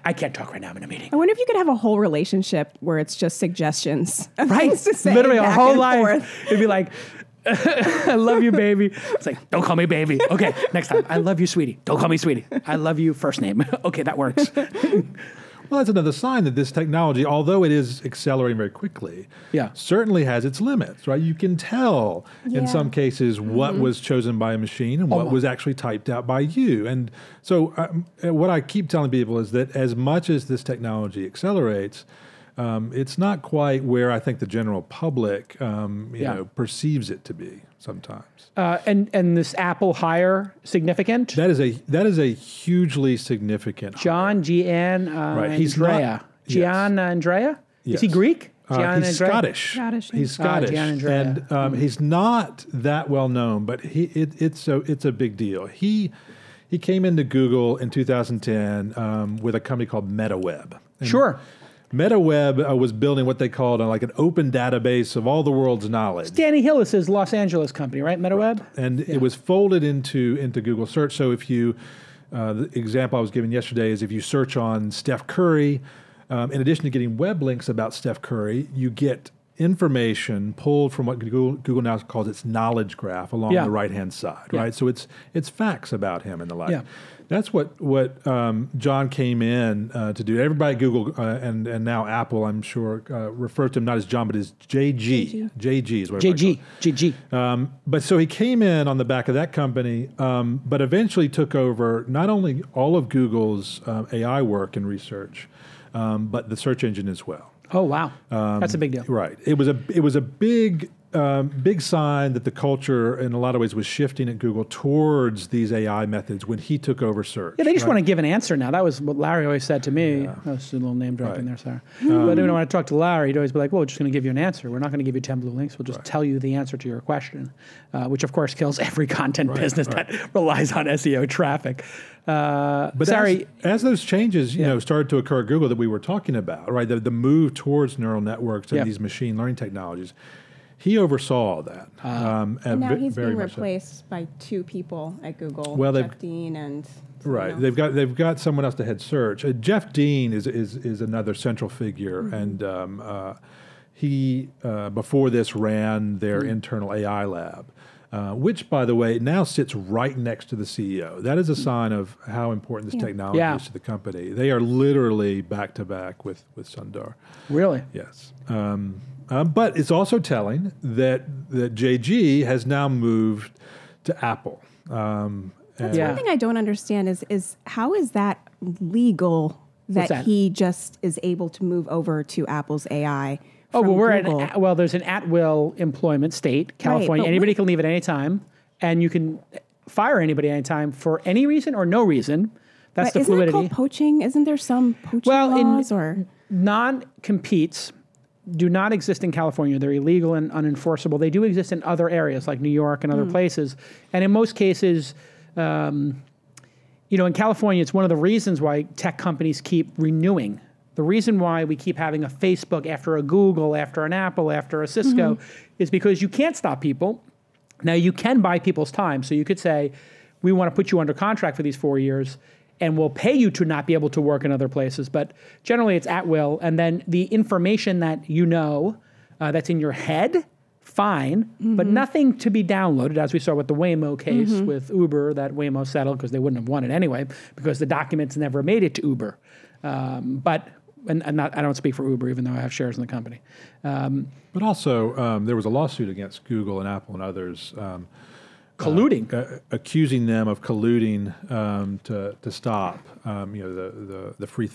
I can't talk right now. I'm in a meeting. I wonder if you could have a whole relationship where it's just suggestions. Right. To say literally a whole life. Forth. It'd be like, I love you, baby. It's like, don't call me baby. Okay, next time. I love you, sweetie. Don't call me sweetie. I love you, first name. Okay, that works. Well, that's another sign that this technology, although it is accelerating very quickly, certainly has its limits, right? You can tell in some cases what was chosen by a machine and what was actually typed out by you. And so what I keep telling people is that as much as this technology accelerates, it's not quite where I think the general public perceives it to be sometimes. And this Apple hire significant? That is a hugely significant John right. He's Andrea. Gian Andrea? Yes. Is he Greek? He's Scottish. He's Scottish. And he's not that well known, but it's a big deal. He came into Google in 2010 with a company called MetaWeb. Sure. MetaWeb was building what they called like an open database of all the world's knowledge. Danny Hillis's Los Angeles company, right? MetaWeb? Right. And it was folded into Google Search. So if you, the example I was giving yesterday is if you search on Steph Curry, in addition to getting web links about Steph Curry, you get information pulled from what Google now calls its knowledge graph along the right-hand side, right? So it's facts about him and the like. Yeah. That's what John came in to do. Everybody at Google and now Apple, I'm sure, refers to him not as John, but as JG. JG is what JG. But so he came in on the back of that company, but eventually took over not only all of Google's AI work and research, but the search engine as well. Oh, wow. That's a big deal. Right. It was a big sign that the culture in a lot of ways was shifting at Google towards these AI methods when he took over search. Yeah, they just want to give an answer now. That was what Larry always said to me. Yeah. That was a little name dropping there, sorry. But when I talk to Larry, he'd always be like, well, we're just going to give you an answer. We're not going to give you 10 blue links. We'll just tell you the answer to your question, which of course kills every content business that relies on SEO traffic. But sorry, as those changes started to occur at Google that we were talking about, right? The move towards neural networks and these machine learning technologies, he oversaw all that. And now he's being replaced by two people at Google, Jeff Dean and... Right, they've got someone else to head search. Jeff Dean is another central figure, and he before this ran their internal AI lab, which, by the way, now sits right next to the CEO. That is a sign of how important this technology is to the company. They are literally back to back with Sundar. Really? Yes. But it's also telling that JG has now moved to Apple. That's one thing I don't understand is how is that legal that he just is able to move over to Apple's AI? Oh, well, there's an at-will employment state, California. Anybody can leave at any time, and you can fire anybody at any time for any reason or no reason. That's the fluidity. Isn't that called poaching? Isn't there some poaching laws? Non-competes do not exist in California. They're illegal and unenforceable. They do exist in other areas like New York and other places. And in most cases, in California, it's one of the reasons why tech companies keep renewing. The reason why we keep having a Facebook after a Google, after an Apple, after a Cisco is because you can't stop people. Now, you can buy people's time. So you could say, we want to put you under contract for these 4 years, and we'll pay you to not be able to work in other places. But generally, it's at will. And then the information that that's in your head, fine, but nothing to be downloaded, as we saw with the Waymo case with Uber, that Waymo settled because they wouldn't have won it anyway, because the documents never made it to Uber. I don't speak for Uber, even though I have shares in the company. But also, there was a lawsuit against Google and Apple and others. Colluding, accusing them of colluding to stop the free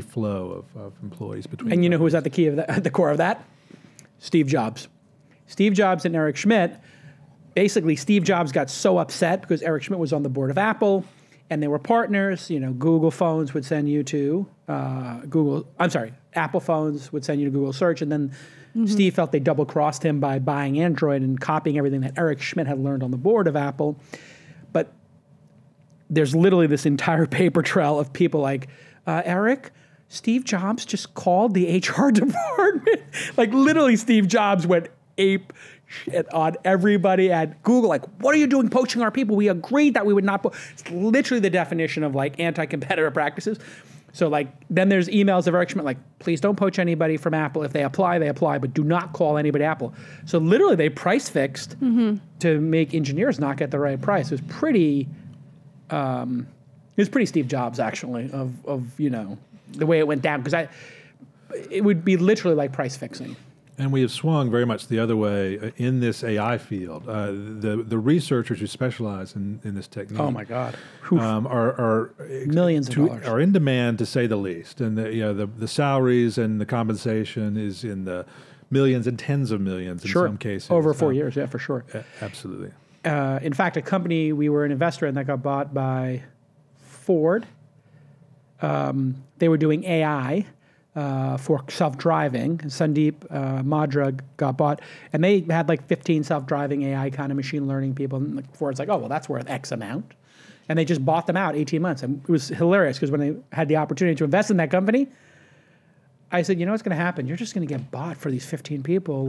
flow of employees between. And you know who was at the core of that? Steve Jobs. Steve Jobs and Eric Schmidt. Basically, Steve Jobs got so upset because Eric Schmidt was on the board of Apple, and they were partners. Google phones would send you to Apple phones would send you to Google Search, and then Steve felt they double-crossed him by buying Android and copying everything that Eric Schmidt had learned on the board of Apple. But there's literally this entire paper trail of people like, Eric, Steve Jobs just called the HR department. Like, literally, Steve Jobs went ape shit on everybody at Google. Like, what are you doing poaching our people? We agreed that we would not It's literally the definition of, anti-competitive practices. So, then there's emails of Eric Schmidt, please don't poach anybody from Apple. If they apply, but do not call anybody Apple. So, literally, they price fixed to make engineers not get the right price. It was pretty Steve Jobs, actually, of the way it went down. Because it would be literally like price fixing. And we have swung very much the other way in this AI field. The researchers who specialize in this technique, oh my God, are millions of dollars, are in demand, to say the least. And the salaries and the compensation is in the millions and tens of millions in some cases. Over 4 years, yeah, for sure. Absolutely. In fact, a company we were an investor in that got bought by Ford. They were doing AI. For self-driving. Sandeep Madra got bought, and they had 15 self-driving AI kind of machine learning people. And Ford's like, oh, well, that's worth X amount. And they just bought them out 18 months. And it was hilarious because when they had the opportunity to invest in that company, I said, what's going to happen? You're just going to get bought for these 15 people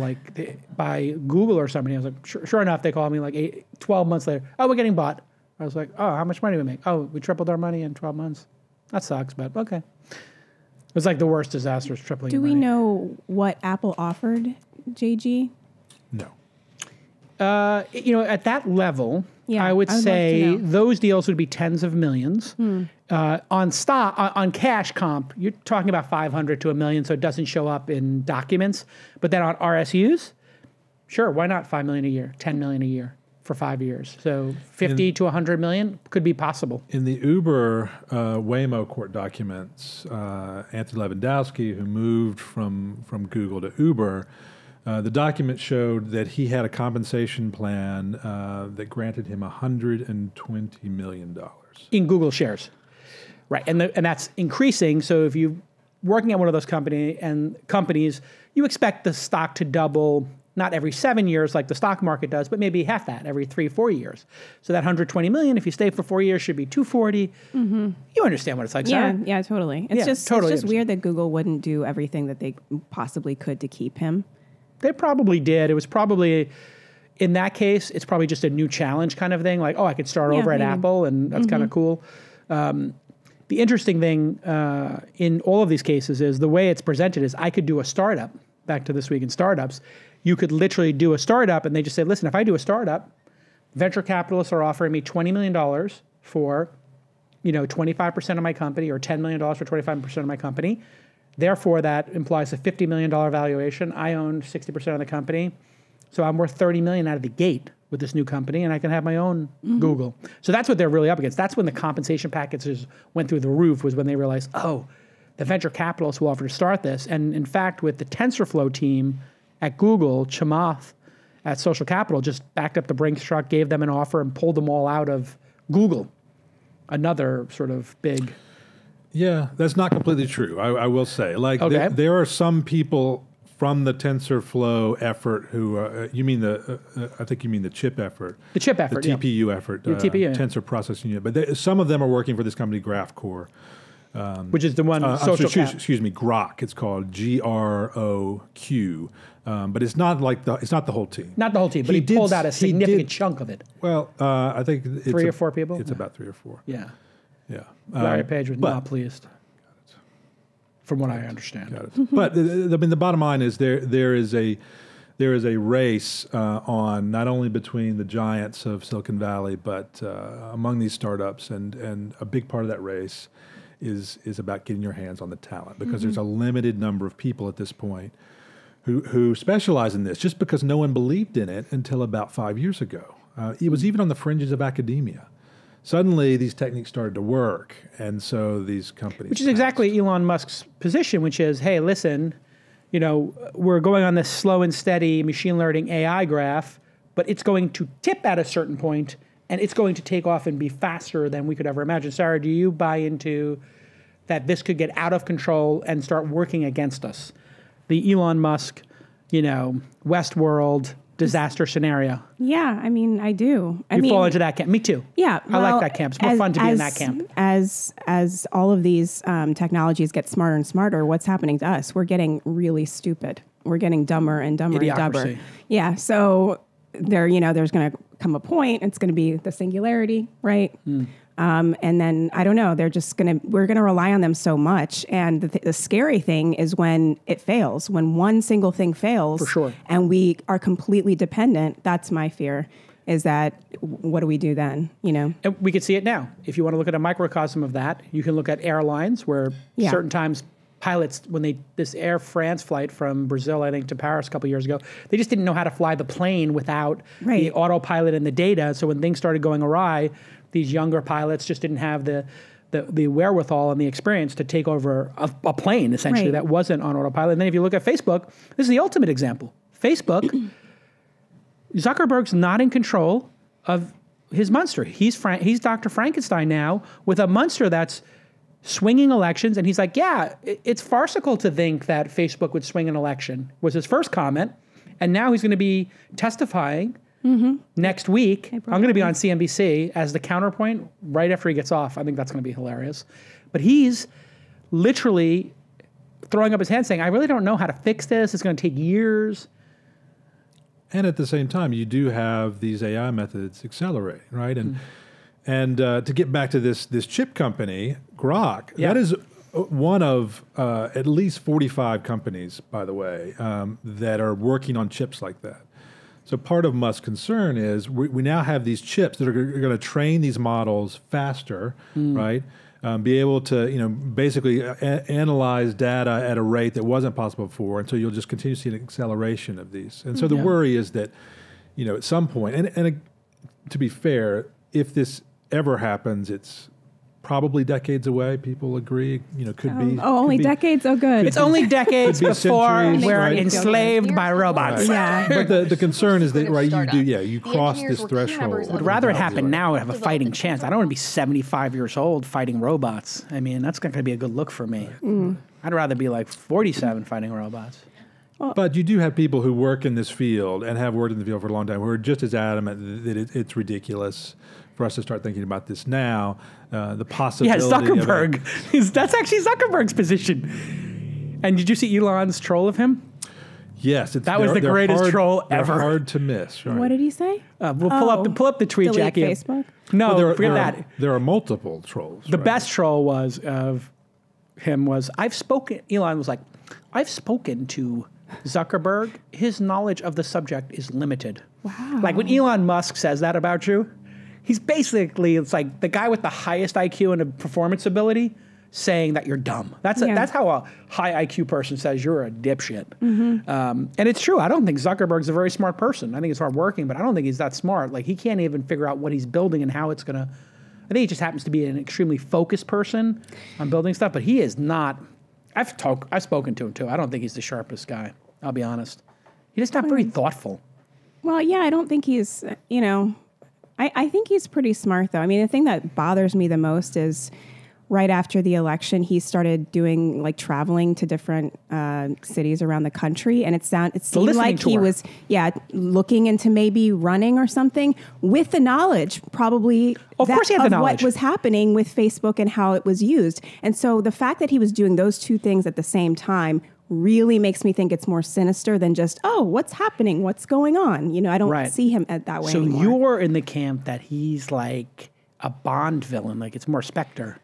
by Google or somebody. I was like, sure enough, they called me 12 months later. Oh, we're getting bought. I was like, oh, how much money do we make? Oh, we tripled our money in 12 months. That sucks, but okay. was like the worst disaster. Was tripling. Do we know what Apple offered, JG? No. At that level, Yeah, I would I would love say to know. those deals would be tens of millions. On cash comp, you're talking about 500 to $1 million, so it doesn't show up in documents. But then on RSUs, sure, why not $5 million a year, $10 million a year for 5 years? So 50 to 100 million could be possible. In the Uber Waymo court documents, Anthony Lewandowski, who moved from Google to Uber, the document showed that he had a compensation plan that granted him $120 million. In Google shares. Right, and that's increasing. So if you're working at one of those companies, you expect the stock to double, not every 7 years like the stock market does, but maybe half that, every 3-4 years. So that 120 million, if you stay for 4 years, should be 240. You understand what it's like, Sarah? Yeah, totally. It's totally just weird that Google wouldn't do everything that they possibly could to keep him. They probably did. It was probably, in that case, it's probably just a new challenge kind of thing. Like, I could start over at Apple, and that's kind of cool. The interesting thing in all of these cases is the way it's presented is I could do a startup. Back to This Week in Startups. You could literally do a startup, and they just say, listen, if I do a startup, venture capitalists are offering me $20 million for 25% of my company, or $10 million for 25% of my company. Therefore, that implies a $50 million valuation. I own 60% of the company. So I'm worth $30 million out of the gate with this new company, and I can have my own Google. So that's what they're really up against. That's when the compensation packages went through the roof, was when they realized, the venture capitalists will offer to start this. And in fact, with the TensorFlow team at Google, Chamath at Social Capital just backed up the Brinks truck, gave them an offer, and pulled them all out of Google. Another sort of big... Yeah, that's not completely true, I will say. Like, there are some people from the TensorFlow effort who, I think you mean the chip effort. The chip effort, The TPU effort. The TPU, Tensor Processing Unit. But some of them are working for this company, GraphCore. Which is the one, excuse me, Grok. It's called GROQ. But it's not the whole team. Not the whole team, but he pulled out a significant chunk of it. Well, I think it's 3 or 4 people? It's about 3 or 4. Yeah. Yeah. Larry Page was not pleased. From what I understand. Got it. But the bottom line is there is a race on not only between the giants of Silicon Valley, but among these startups, and a big part of that race is about getting your hands on the talent, because there's a limited number of people at this point who specialize in this, just because no one believed in it until about 5 years ago. It was even on the fringes of academia. Suddenly, these techniques started to work, and so these companies... Which is exactly Elon Musk's position, which is, hey, listen, we're going on this slow and steady machine learning AI graph, but it's going to tip at a certain point, and it's going to take off and be faster than we could ever imagine. Sarah, do you buy into that this could get out of control and start working against us? The Elon Musk, Westworld disaster scenario. Yeah, I mean, I do. You fall into that camp. Me too. Yeah. I like that camp. It's more fun to be in that camp. As all of these technologies get smarter and smarter, what's happening to us? We're getting really stupid. We're getting dumber and dumber and dumber. Yeah. So there's going to come a point. It's going to be the singularity, right? And then I don't know. We're going to rely on them so much. And the scary thing is when it fails. When one single thing fails, for sure, and we are completely dependent. That's my fear. Is that what do we do then? And we can see it now. If you want to look at a microcosm of that, you can look at airlines where certain times pilots, when this Air France flight from Brazil, I think, to Paris a couple years ago, they just didn't know how to fly the plane without the autopilot and the data. So when things started going awry, these younger pilots just didn't have the wherewithal and the experience to take over a plane, essentially, that wasn't on autopilot. And then if you look at Facebook, this is the ultimate example. Facebook, Zuckerberg's not in control of his monster. He's Dr. Frankenstein now with a monster that's swinging elections. And he's like, it's farcical to think that Facebook would swing an election, was his first comment. And now he's going to be testifying next week. I'm going to be on CNBC as the counterpoint right after he gets off. I think that's going to be hilarious. But he's literally throwing up his hands saying, I really don't know how to fix this. It's going to take years. And at the same time, you do have these AI methods accelerate, right? And to get back to this chip company, Grok, that is one of at least 45 companies, by the way, that are working on chips like that. So part of Musk's concern is we now have these chips that are going to train these models faster, right? Be able to, basically analyze data at a rate that wasn't possible before, and so you'll just continue to see an acceleration of these. And so the worry is that, at some point, and to be fair, if this ever happens, it's probably decades away. People agree, could be. Oh, only decades? Oh, good. It's only decades before centuries, we're right? enslaved by robots. Right. Yeah. But the concern is that, right, you cross this threshold. I'd rather it happen now and have a fighting chance. I don't want to be 75 years old fighting robots. I mean, that's not going to be a good look for me. I'd rather be like 47 fighting robots. But you do have people who work in this field and have worked in the field for a long time who are just as adamant that it's ridiculous for us to start thinking about this now. The possibility. Yeah, Zuckerberg. That's actually Zuckerberg's position. And did you see Elon's troll of him? Yes, that was the greatest troll ever. They're hard to miss. Right? What did he say? We'll pull up the tweet, delete Jackie. Facebook? No, forget that. There are multiple trolls. The best troll was of him was Elon was like, I've spoken to Zuckerberg. His knowledge of the subject is limited. Wow. Like when Elon Musk says that about you, he's basically, it's like the guy with the highest IQ and a performance ability saying that you're dumb. That's how a high IQ person says you're a dipshit. And it's true. I don't think Zuckerberg's a very smart person. I think he's hardworking, but I don't think he's that smart. Like he can't even figure out what he's building and how it's going to. I think he just happens to be an extremely focused person on building stuff, but he is not. I've spoken to him too. I don't think he's the sharpest guy. I'll be honest. He's just not very thoughtful. Well, yeah, I don't think he's, I think he's pretty smart, though. I mean, the thing that bothers me the most is right after the election, he started doing traveling to different cities around the country, and it seemed like he was, looking into maybe running or something with the knowledge, probably of course he had the knowledge. What was happening with Facebook and how it was used. And so the fact that he was doing those two things at the same time really makes me think it's more sinister than just, what's happening? What's going on? I don't see him that way anymore. So you're in the camp that he's like a Bond villain, like it's more Spectre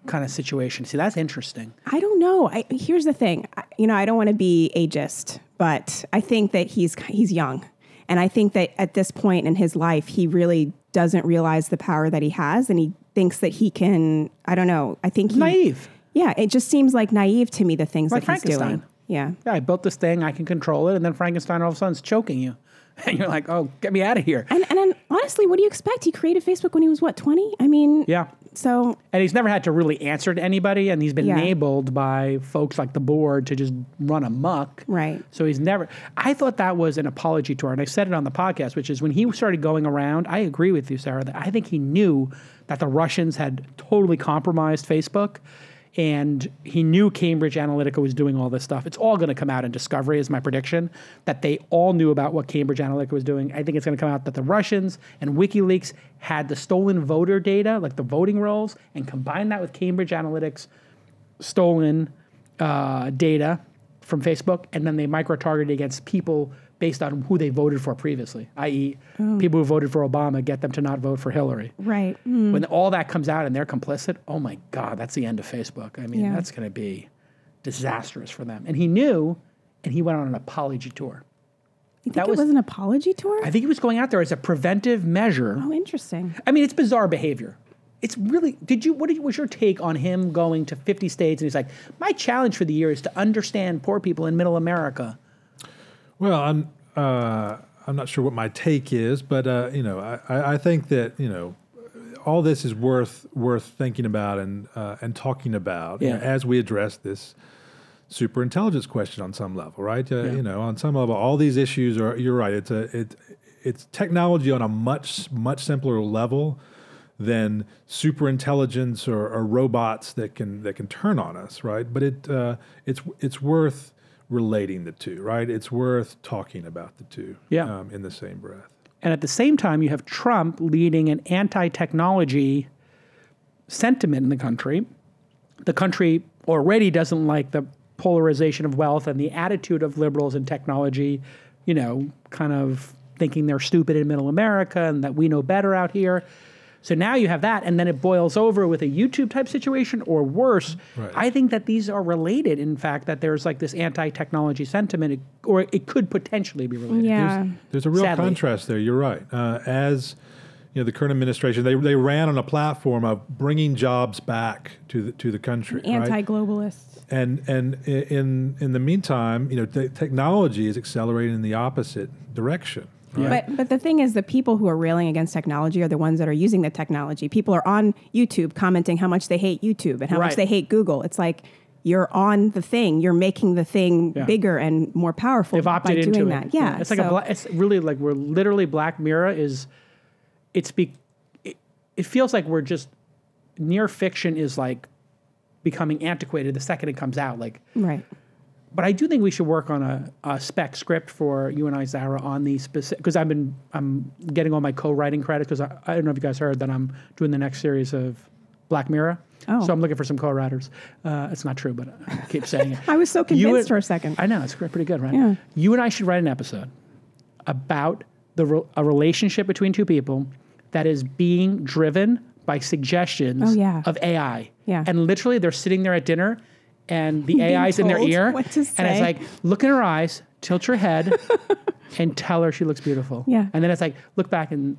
kind of situation. See, that's interesting. I don't know. Here's the thing. I don't want to be ageist, but I think that he's young. And I think that at this point in his life, he really doesn't realize the power that he has. And he thinks that he can, I don't know. I think naive. Yeah, it just seems like naive to me, the things like that he's doing. Yeah, I built this thing. I can control it. And then Frankenstein all of a sudden is choking you. And you're like, oh, get me out of here. And honestly, what do you expect? He created Facebook when he was, 20? I mean... Yeah. So... And he's never had to really answer to anybody, and he's been enabled by folks like the board to just run amok. Right. So he's never... I thought that was an apology tour, and I said it on the podcast, which is when he started going around, I agree with you, Sarah, that I think he knew that the Russians had totally compromised Facebook, and he knew Cambridge Analytica was doing all this stuff. It's all going to come out in Discovery, is my prediction, that they all knew about what Cambridge Analytica was doing. I think it's going to come out that the Russians and WikiLeaks had the stolen voter data, like the voting rolls, and combined that with Cambridge Analytics' stolen data from Facebook, and then they micro-targeted against people based on who they voted for previously, i.e. people who voted for Obama, get them to not vote for Hillary. Right. When all that comes out and they're complicit, oh my God, that's the end of Facebook. I mean, that's going to be disastrous for them. And he knew, and he went on an apology tour. You think it was an apology tour? I think he was going out there as a preventive measure. Oh, interesting. I mean, it's bizarre behavior. It's really, what was your take on him going to 50 states? And he's like, my challenge for the year is to understand poor people in middle America. Well, I'm not sure what my take is, but I think that all this is worth thinking about and talking about as we address this superintelligence question on some level, right? On some level, all these issues are. You're right. It's technology on a much simpler level than superintelligence or robots that can turn on us, right? But it's worth relating the two, right? It's worth talking about the two in the same breath. And at the same time, you have Trump leading an anti-technology sentiment in the country. The country already doesn't like the polarization of wealth and the attitude of liberals in technology, kind of thinking they're stupid in middle America and that we know better out here. So now you have that, and then it boils over with a YouTube type situation, or worse. Right. I think that these are related. In fact, that there's like this anti-technology sentiment, or it could potentially be related. Yeah. There's a real Sadly. contrast there. You're right. As the current administration, they ran on a platform of bringing jobs back to the country. Right? Anti-globalists. And in the meantime, the technology is accelerating in the opposite direction. Right? But the thing is, the people who are railing against technology are the ones that are using the technology. People are on YouTube commenting how much they hate YouTube and how much they hate Google. It's like you're on the thing, you're making the thing bigger and more powerful. They've opted by doing into that. it. Yeah, it's like it's really like we're literally Black Mirror is. It feels like we're just near fiction is like becoming antiquated the second it comes out. Like right. But I do think we should work on a spec script for you and I, Zara, on the specific, because I'm getting all my co-writing credit, because I don't know if you guys heard that I'm doing the next series of Black Mirror. Oh. So I'm looking for some co-writers. It's not true, but I keep saying it. I was so convinced for a second. I know, it's pretty good, right? Yeah. You and I should write an episode about a relationship between two people that is being driven by suggestions of AI. Yeah. And literally they're sitting there at dinner and the AI's in their ear. What to say. And it's like, look in her eyes, tilt your head, and tell her she looks beautiful. Yeah. And then it's like, look back and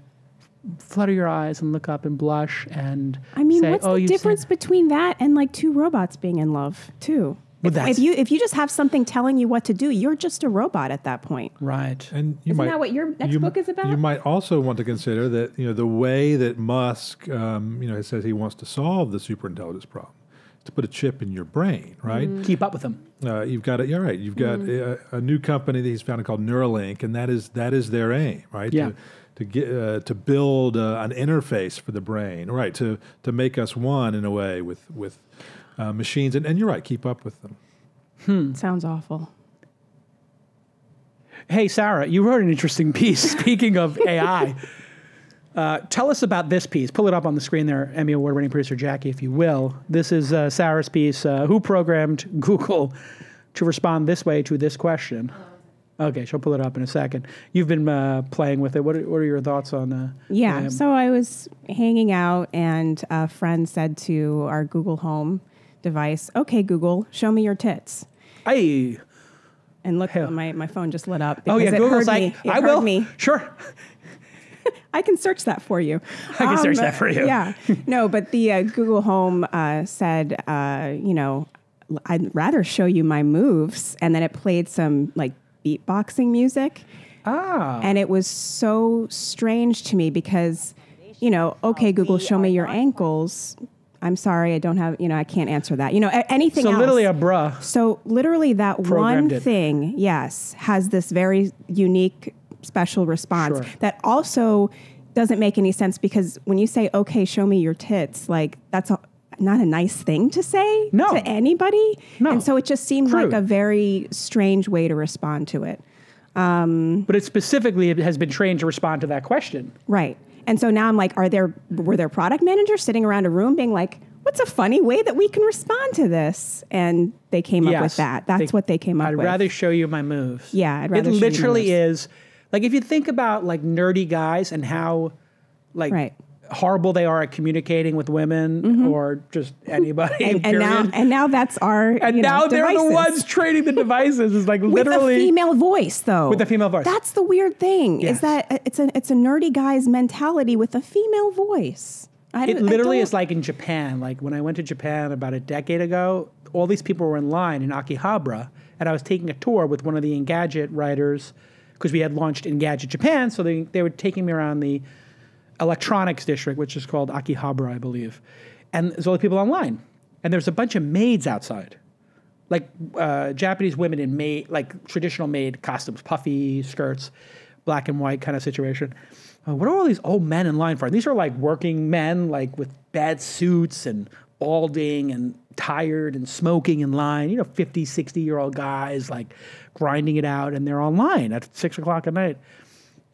flutter your eyes and look up and blush and say, what's the difference between that and like two robots being in love too? If you just have something telling you what to do, you're just a robot at that point. Right. And Isn't that what your next book is about? You might also want to consider that the way that Musk says he wants to solve the superintelligence problem is to put a chip in your brain, right? Keep up with them. You've got it. You're right. You've got a new company that he's founded called Neuralink, and that is their aim, right? Yeah. To build an interface for the brain, right? To make us one in a way with machines, and you're right. Keep up with them. Sounds awful. Hey, Sarah, you wrote an interesting piece. Speaking of AI, tell us about this piece. Pull it up on the screen there, Emmy Award-winning producer Jackie, if you will. This is Sarah's piece. Who programmed Google to respond this way to this question? Okay, she'll pull it up in a second. You've been playing with it. What are your thoughts on? So I was hanging out, and a friend said to our Google Home device, "Okay, Google, show me your tits." Hey. And look, my phone just lit up. Oh yeah, Google's like, I will. Me. Sure. I can search that for you. I can search that for you. Yeah. No, but the Google Home said, I'd rather show you my moves, and then it played some like beatboxing music. And it was so strange to me because, okay, Google, show me your ankles. I'm sorry, I don't have, I can't answer that. Anything else. So literally a bruh. So literally that one thing, has this very unique, special response that also doesn't make any sense because when you say, okay, show me your tits, like that's not a nice thing to say to anybody. No. And so it just seemed like a very strange way to respond to it. But it specifically has been trained to respond to that question. Right. And so now I'm like, were there product managers sitting around a room being like, what's a funny way that we can respond to this? And they came up with that. That's what they came up with. I'd rather show you my moves. Yeah, I'd rather show you my moves. It literally is, like if you think about like nerdy guys and how horrible they are at communicating with women or just anybody. and now that's our and now they're devices. the ones trading the devices. Is like literally with a female voice though. With a female voice. That's the weird thing is that it's a nerdy guy's mentality with a female voice. It literally is like in Japan. Like when I went to Japan about a decade ago, all these people were in line in Akihabara, and I was taking a tour with one of the Engadget writers because we had launched Engadget Japan. So they were taking me around the electronics district, which is called Akihabara, I believe. And there's all the people online. And there's a bunch of maids outside, like Japanese women in traditional maid costumes, puffy skirts, black and white kind of situation. What are all these old men in line for? And these are like working men, like with bad suits and balding and tired and smoking in line, 50, 60-year-old guys like grinding it out. And they're online at 6 o'clock at night.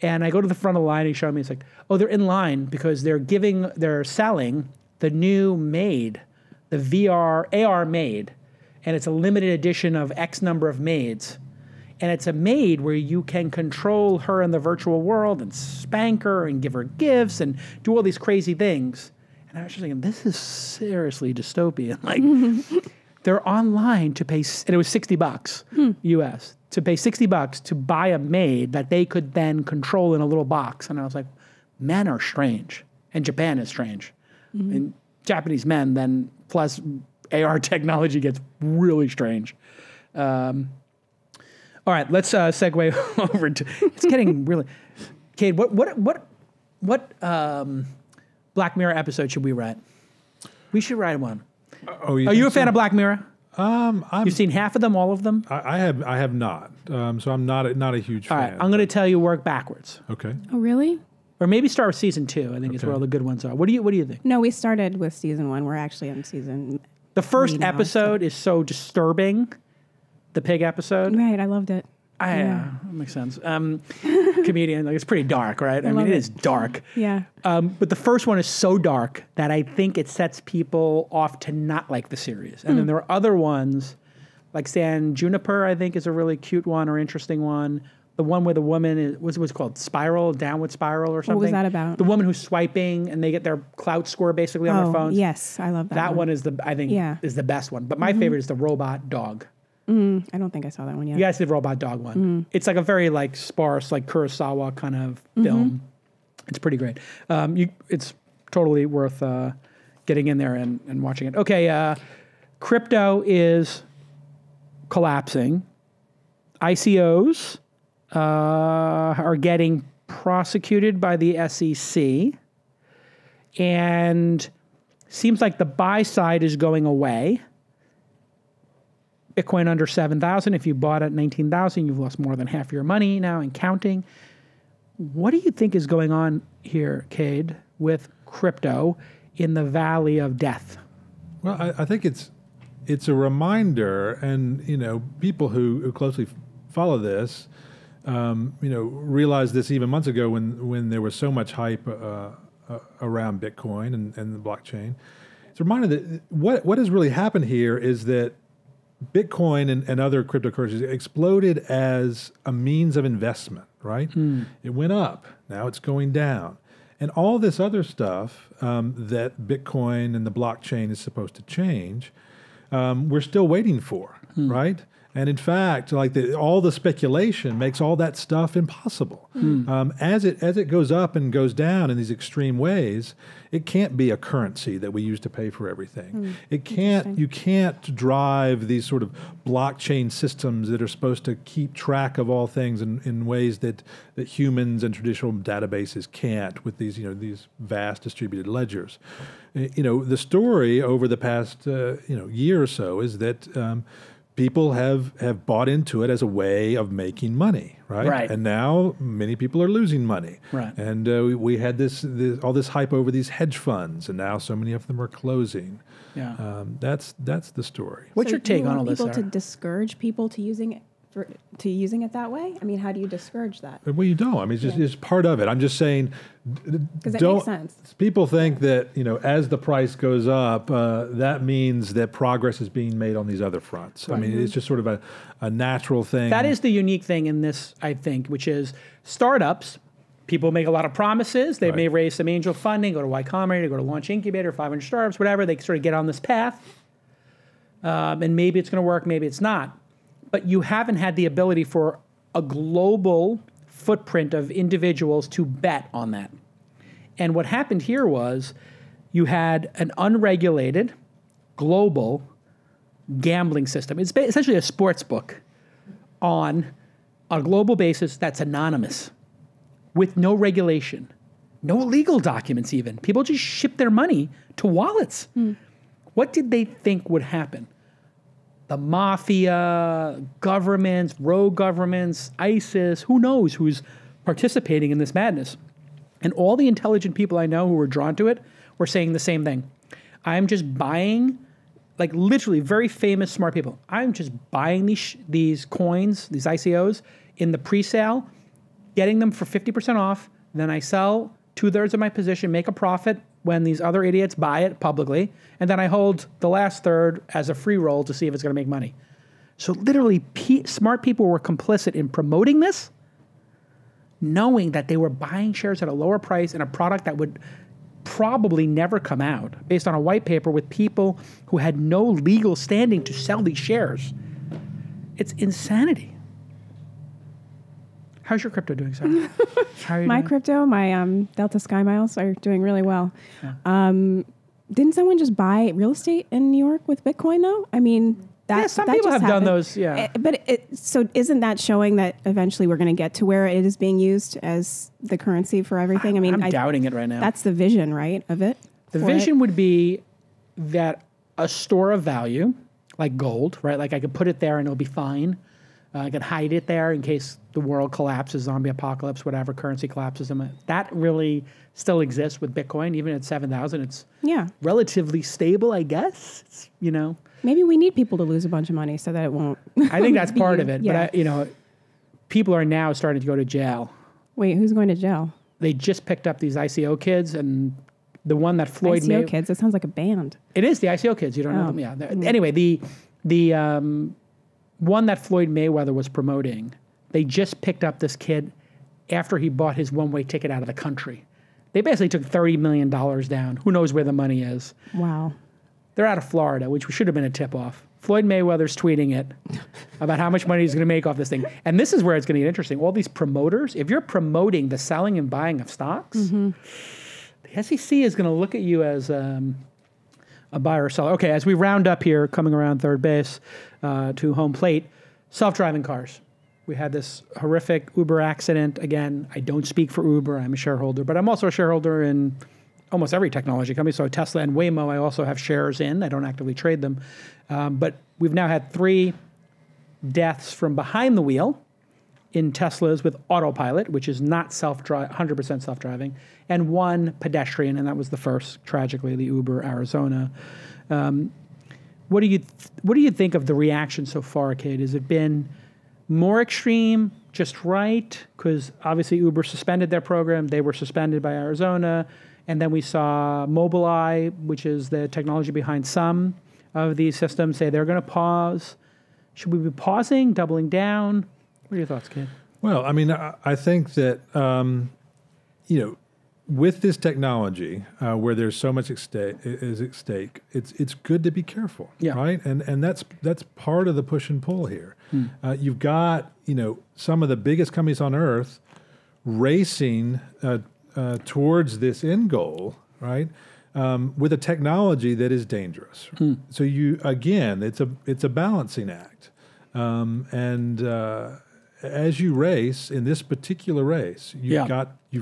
And I go to the front of the line, and he showed me, it's like, oh, they're in line because they're selling the new maid, the AR maid. And it's a limited edition of X number of maids. And it's a maid where you can control her in the virtual world and spank her and give her gifts and do all these crazy things. And I was just thinking, this is seriously dystopian. Like, they're online to pay, and it was $60 US, to pay $60 to buy a maid that they could then control in a little box. And I was like, men are strange. And Japan is strange. And Japanese men then, plus AR technology gets really strange. All right, let's segue over to, it's getting really, Cade, what Black Mirror episode should we write? We should write one. Oh, Are you a fan of Black Mirror? You've seen half of them, all of them? I have not. So I'm not a huge fan. All right, I'm going to tell you work backwards. Okay. Oh, really? Or maybe start with season 2. I think it's where all the good ones are. What do you think? No, we started with season 1. We're actually on season. The first episode is so disturbing. The pig episode. Right, I loved it. That makes sense. Comedian, like, it's pretty dark, right? I mean, it is dark. Yeah. But the first one is so dark that I think it sets people off to not like the series. And then there are other ones, like San Juniper, I think, is a really cute one or interesting one. The one where the woman is, what's it called? Spiral, downward spiral or something. What was that about? The woman who's swiping and they get their clout score basically on their phones. Yes, I love that. That one is is the best one. But my favorite is the robot dog. I don't think I saw that one yet. You guys did robot dog one. It's like a very like sparse, like Kurosawa kind of film. It's pretty great. It's totally worth getting in there and watching it. Okay, crypto is collapsing. ICOs are getting prosecuted by the SEC, and seems like the buy side is going away. Bitcoin under 7,000. If you bought at 19,000, you've lost more than half your money now and counting. What do you think is going on here, Cade, with crypto in the valley of death? Well, I think it's a reminder, and people who closely follow this, realized this even months ago when there was so much hype around Bitcoin and the blockchain. It's a reminder that what has really happened here is that Bitcoin and other cryptocurrencies exploded as a means of investment, right? It went up. Now it's going down. And all this other stuff that Bitcoin and the blockchain is supposed to change, we're still waiting for, right? And in fact, like all the speculation makes all that stuff impossible. As it goes up and goes down in these extreme ways, it can't be a currency that we use to pay for everything. It can't. You can't drive these sort of blockchain systems that are supposed to keep track of all things in ways that humans and traditional databases can't with these these vast distributed ledgers. The story over the past year or so is that. People have bought into it as a way of making money, right? Right. And now many people are losing money. Right. And we had all this hype over these hedge funds, and now so many of them are closing. Yeah. That's the story. What's your take on all this, people Sarah? to discourage people to using it using it that way? I mean, how do you discourage that? Well, you don't. I mean, it's part of it. I'm just saying, Because it makes sense. People think that as the price goes up, that means that progress is being made on these other fronts. I mean, it's just sort of a natural thing. That is the unique thing in this, I think, which is startups. People make a lot of promises. They may raise some angel funding, go to Y Combinator, go to Launch Incubator, 500 startups, whatever. They sort of get on this path. And maybe it's going to work, maybe it's not. But you haven't had the ability for a global footprint of individuals to bet on that. And what happened here was you had an unregulated global gambling system. It's essentially a sports book on a global basis that's anonymous with no regulation, no legal documents even. People just ship their money to wallets. What did they think would happen? The mafia, governments, rogue governments, ISIS, who knows who's participating in this madness. And all the intelligent people I know who were drawn to it were saying the same thing. I'm just buying, like literally very famous, smart people. I'm just buying these coins, these ICOs in the pre-sale, getting them for 50% off. Then I sell 2/3 of my position, make a profit when these other idiots buy it publicly, and then I hold the last third as a free roll to see if it's going to make money. So literally, smart people were complicit in promoting this, knowing that they were buying shares at a lower price in a product that would probably never come out, based on a white paper with people who had no legal standing to sell these shares. It's insanity. How's your crypto doing, Sarah? How are you My doing? crypto, my Delta Sky Miles are doing really well. Yeah. Didn't someone just buy real estate in New York with Bitcoin, though? I mean, that some that people just have done happened. those, yeah. So isn't that showing that eventually we're going to get to where it is being used as the currency for everything? I mean, I'm doubting it right now. That's the vision, right, of it? The vision would be that a store of value, like gold, right? Like I could put it there and it'll be fine. I could hide it there in case the world collapses, zombie apocalypse, whatever, currency collapses. That really still exists with Bitcoin, even at 7,000. It's relatively stable, I guess. It's, Maybe we need people to lose a bunch of money so that it won't. I think that's part of it. Yeah. But, people are now starting to go to jail. Wait, who's going to jail? They just picked up these ICO kids, and the one that Floyd ICO kids? That sounds like a band. It is the ICO kids. You don't know them? Yeah. Anyway, the one that Floyd Mayweather was promoting, they just picked up this kid after he bought his one-way ticket out of the country. They basically took $30 million down. Who knows where the money is? Wow. They're out of Florida, which should have been a tip-off. Floyd Mayweather's tweeting it about how much money he's going to make off this thing. And this is where it's going to get interesting. All these promoters, if you're promoting the selling and buying of stocks, the SEC is going to look at you as a buyer or seller. Okay, as we round up here, coming around third base to home plate, self-driving cars. We had this horrific Uber accident. Again, I don't speak for Uber. I'm a shareholder, but I'm also a shareholder in almost every technology company. So Tesla and Waymo, I also have shares in. I don't actively trade them. But we've now had 3 deaths from behind the wheel in Teslas with autopilot, which is not 100% self-driving, and 1 pedestrian, and that was the first, tragically, the Uber Arizona. What do you think of the reaction so far, Cade? Has it been more extreme, just right? Because obviously Uber suspended their program. They were suspended by Arizona. And then we saw Mobileye, which is the technology behind some of these systems, say they're going to pause. Should we be pausing, doubling down? What are your thoughts, Cade? Well, I mean, I think that, with this technology where there's so much at stake, it's good to be careful, right? And that's part of the push and pull here. You've got, some of the biggest companies on earth racing towards this end goal, right? With a technology that is dangerous. So it's a balancing act. As you race in this particular race, you've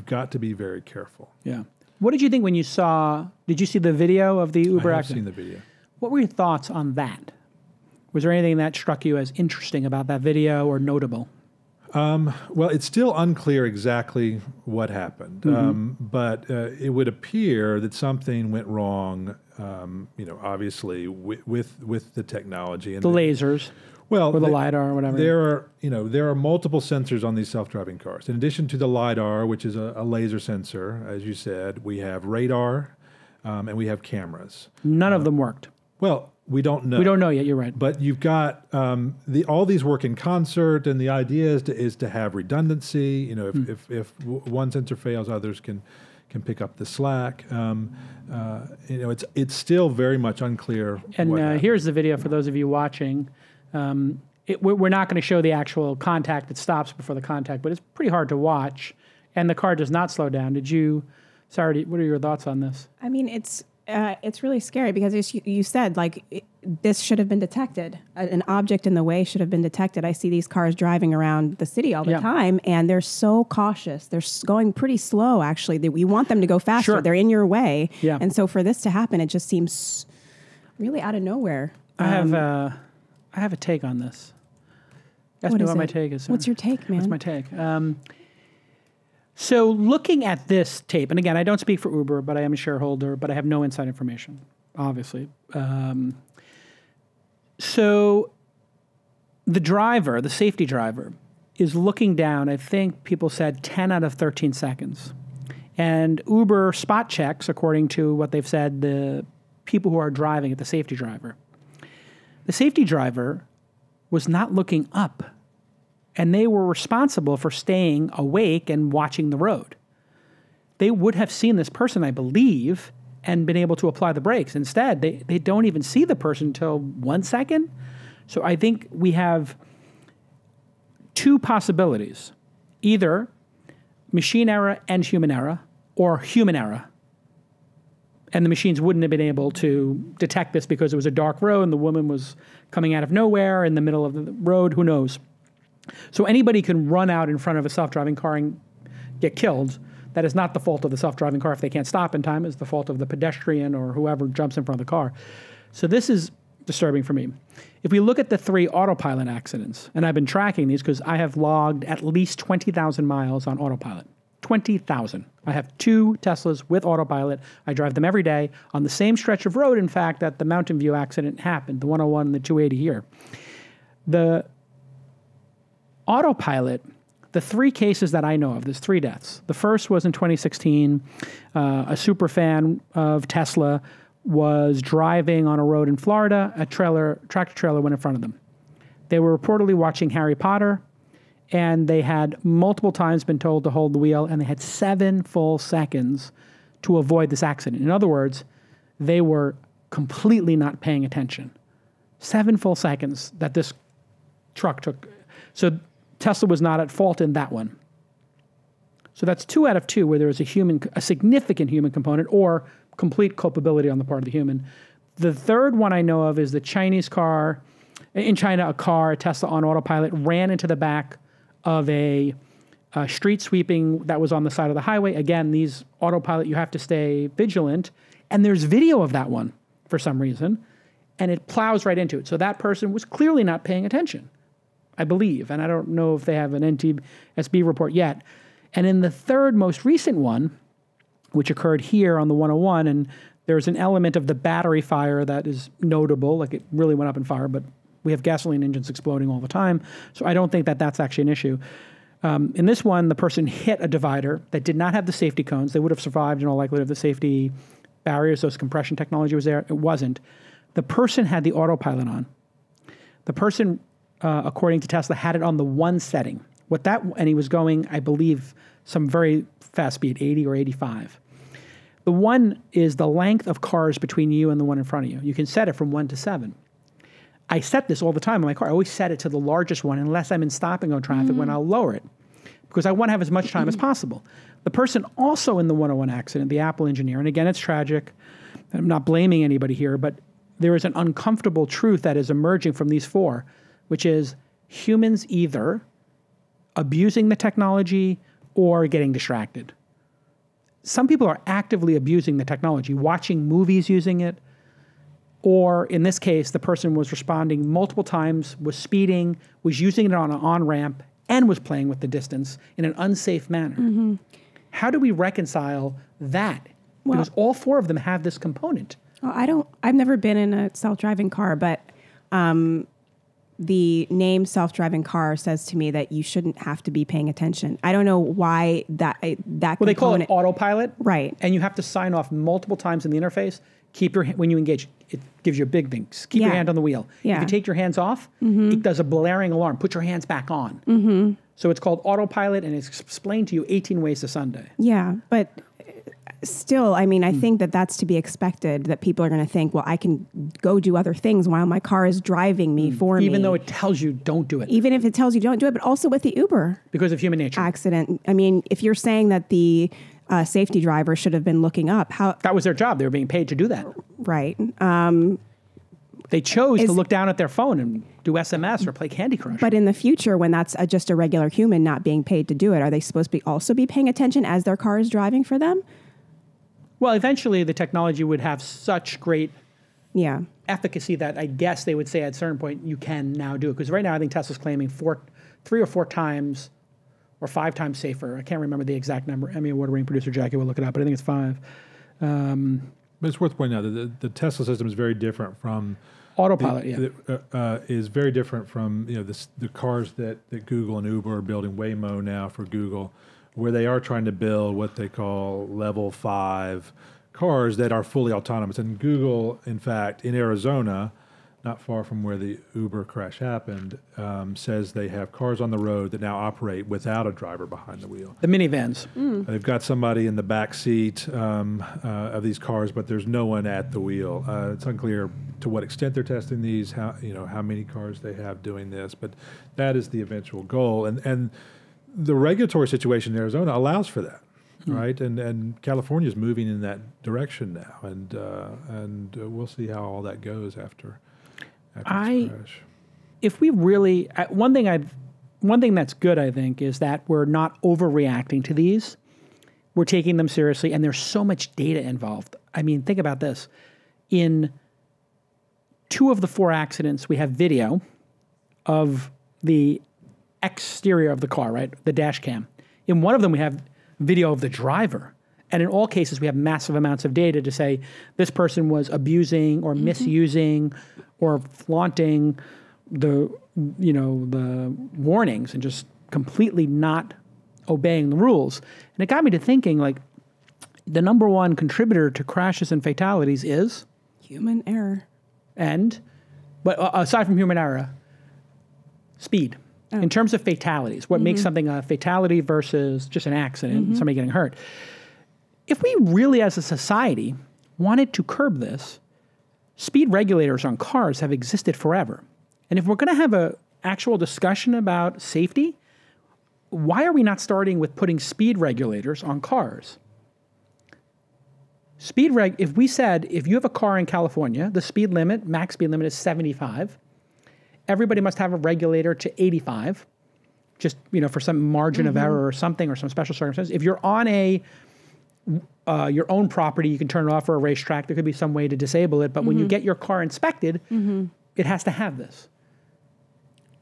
got to be very careful. Yeah. What did you think when you saw? Did you see the video of the Uber accident? I've seen the video. What were your thoughts on that? Was there anything that struck you as interesting about that video or notable? Well, it's still unclear exactly what happened, but it would appear that something went wrong. Obviously with the technology and the lasers. Well, or the LiDAR or whatever. There are multiple sensors on these self-driving cars. In addition to the LiDAR, which is a laser sensor, as you said, we have radar and we have cameras. None of them worked. Well, we don't know. We don't know yet. You're right. But you've got all these work in concert, and the idea is to have redundancy. If one sensor fails, others can pick up the slack. It's still very much unclear. And here's the video for those of you watching. We're not going to show the actual contact. It stops before the contact, but it's pretty hard to watch. And the car does not slow down. Sorry, what are your thoughts on this? I mean, it's really scary because you said, this should have been detected. An object in the way should have been detected. I see these cars driving around the city all the time, and they're so cautious. They're going pretty slow, actually. We want them to go faster. Sure. They're in your way. Yeah. And so for this to happen, it just seems really out of nowhere. I have a take on this. Ask me what my take is. What's your take, man? What's my take? So looking at this tape, and again, I don't speak for Uber, but I am a shareholder, but I have no inside information, obviously. So the safety driver, is looking down, I think people said 10 out of 13 seconds. And Uber spot checks, according to what they've said, the people who are driving at the safety driver. The safety driver was not looking up. And they were responsible for staying awake and watching the road. They would have seen this person, I believe, and been able to apply the brakes. Instead, they don't even see the person until 1 second. So I think we have two possibilities. Either machine error and human error, or human error. And the machines wouldn't have been able to detect this because it was a dark road and the woman was coming out of nowhere in the middle of the road. Who knows? So anybody can run out in front of a self-driving car and get killed. That is not the fault of the self-driving car if they can't stop in time. It's the fault of the pedestrian or whoever jumps in front of the car. So this is disturbing for me. If we look at the 3 autopilot accidents, and I've been tracking these because I have logged at least 20,000 miles on autopilot. 20,000. I have 2 Teslas with autopilot. I drive them every day on the same stretch of road, in fact, that the Mountain View accident happened, the 101 and the 280 here. The autopilot, the 3 cases that I know of, there's 3 deaths. The first was in 2016. A super fan of Tesla was driving on a road in Florida. A tractor trailer went in front of them. They were reportedly watching Harry Potter, and they had multiple times been told to hold the wheel, and they had 7 full seconds to avoid this accident. In other words, they were completely not paying attention. 7 full seconds that this truck took. So Tesla was not at fault in that one. So that's 2 out of 2 where there was a significant human component or complete culpability on the part of the human. The third one I know of is the Chinese car. In China, a Tesla on autopilot, ran into the back of a street sweeping that was on the side of the highway. Again, these autopilot, you have to stay vigilant. And there's video of that one for some reason. And it plows right into it. So that person was clearly not paying attention, I believe. And I don't know if they have an NTSB report yet. And in the third most recent one, which occurred here on the 101, and there's an element of the battery fire that is notable, like it really went up in fire, but we have gasoline engines exploding all the time, so I don't think that that's actually an issue. In this one, the person hit a divider that did not have the safety cones. They would have survived in all likelihood if the safety barriers, those compression technology was there. It wasn't. The person had the autopilot on. The person, according to Tesla, had it on the 1 setting. And he was going, I believe, some very fast speed, 80 or 85. The 1 is the length of cars between you and the one in front of you. You can set it from 1 to 7. I set this all the time in my car. I always set it to the largest one unless I'm in stopping on traffic when I'll lower it because I want to have as much time as possible. The person also in the 101 accident, the Apple engineer, and again, it's tragic. I'm not blaming anybody here, but there is an uncomfortable truth that is emerging from these 4, which is humans either abusing the technology or getting distracted. Some people are actively abusing the technology, watching movies using it, or in this case, the person was responding multiple times, was speeding, was using it on an on-ramp, and was playing with the distance in an unsafe manner. Mm-hmm. How do we reconcile that? Well, because all 4 of them have this component. Well, I've never been in a self-driving car, but the name self-driving car says to me that you shouldn't have to be paying attention. I don't know why that Well, they call it autopilot. Right. And you have to sign off multiple times in the interface. When you engage, it gives you a big thing. Keep your hand on the wheel. Yeah. If you take your hands off, it does a blaring alarm. Put your hands back on. Mm-hmm. So it's called autopilot, and it's explained to you 18 ways to Sunday. Yeah, but still, I mean, I think that that's to be expected, that people are going to think, well, I can go do other things while my car is driving me for me. Even though it tells you don't do it. Even if it tells you don't do it, but also with the Uber. Because of human nature. Accident. I mean, if you're saying that the safety driver should have been looking up, that was their job. They were being paid to do that. Right. They chose to look down at their phone and do SMS or play Candy Crush. But in the future, when that's just a regular human not being paid to do it, are they supposed to also be paying attention as their car is driving for them? Well, eventually the technology would have such great efficacy that I guess they would say at a certain point you can now do it. Because right now I think Tesla's claiming 3 or 4 times or 5 times safer. I can't remember the exact number. Emmy Award-winning producer Jackie will look it up, but I think it's 5. But it's worth pointing out that the Tesla system is very different from autopilot. Is very different from the cars that Google and Uber are building. Waymo now for Google, where they are trying to build what they call level 5 cars that are fully autonomous. And Google, in fact, in Arizona, not far from where the Uber crash happened, says they have cars on the road that now operate without a driver behind the wheel. The minivans. They've got somebody in the back seat of these cars, but there's no one at the wheel. It's unclear to what extent they're testing these, how many cars they have doing this, but that is the eventual goal. And the regulatory situation in Arizona allows for that. Right, and California is moving in that direction now, and we'll see how all that goes after this crash. If we really, one thing that's good, I think, is that we're not overreacting to these. We're taking them seriously, and there's so much data involved. I mean, think about this: in 2 of the 4 accidents, we have video of the exterior of the car, right, the dash cam. In one of them, we have video of the driver. And in all cases, we have massive amounts of data to say this person was abusing or misusing or flaunting the warnings and just completely not obeying the rules. And it got me to thinking, like, the number one contributor to crashes and fatalities is human error. But aside from human error, speed. Oh. In terms of fatalities, what makes something a fatality versus just an accident, somebody getting hurt. If we really, as a society, wanted to curb this, speed regulators on cars have existed forever. And if we're going to have an actual discussion about safety, why are we not starting with putting speed regulators on cars? If we said, if you have a car in California, the speed limit, max speed limit is 75, everybody must have a regulator to 85, just, for some margin of error or something, or some special circumstances. If you're on your own property, you can turn it off for a racetrack. There could be some way to disable it. But when you get your car inspected, it has to have this.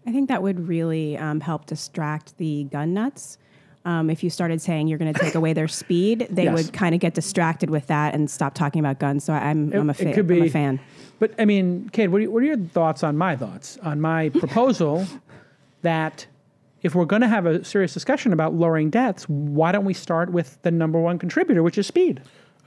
I think that would really help distract the gun nuts. If you started saying you're going to take away their speed, they would kind of get distracted with that and stop talking about guns. So I'm a fan. But I mean, Cade, what are your thoughts on my proposal that if we're going to have a serious discussion about lowering deaths, why don't we start with the number one contributor, which is speed?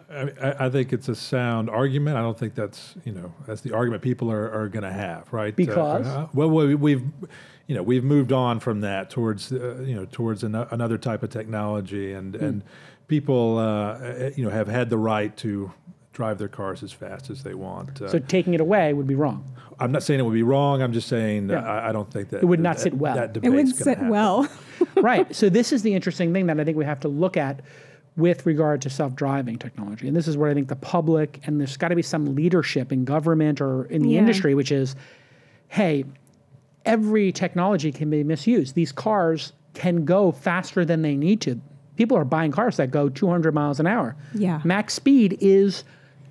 I think it's a sound argument. I don't think that's the argument people are going to have, right? Because we've moved on from that towards another type of technology, and people have had the right to drive their cars as fast as they want. So taking it away would be wrong. I'm not saying it would be wrong. I'm just saying that I don't think that it would not sit well. That it wouldn't sit well. Right. So this is the interesting thing that I think we have to look at with regard to self-driving technology. And this is where I think the public, and there's got to be some leadership in government or in the industry, which is, hey, every technology can be misused. These cars can go faster than they need to. People are buying cars that go 200 miles an hour. Yeah. Max speed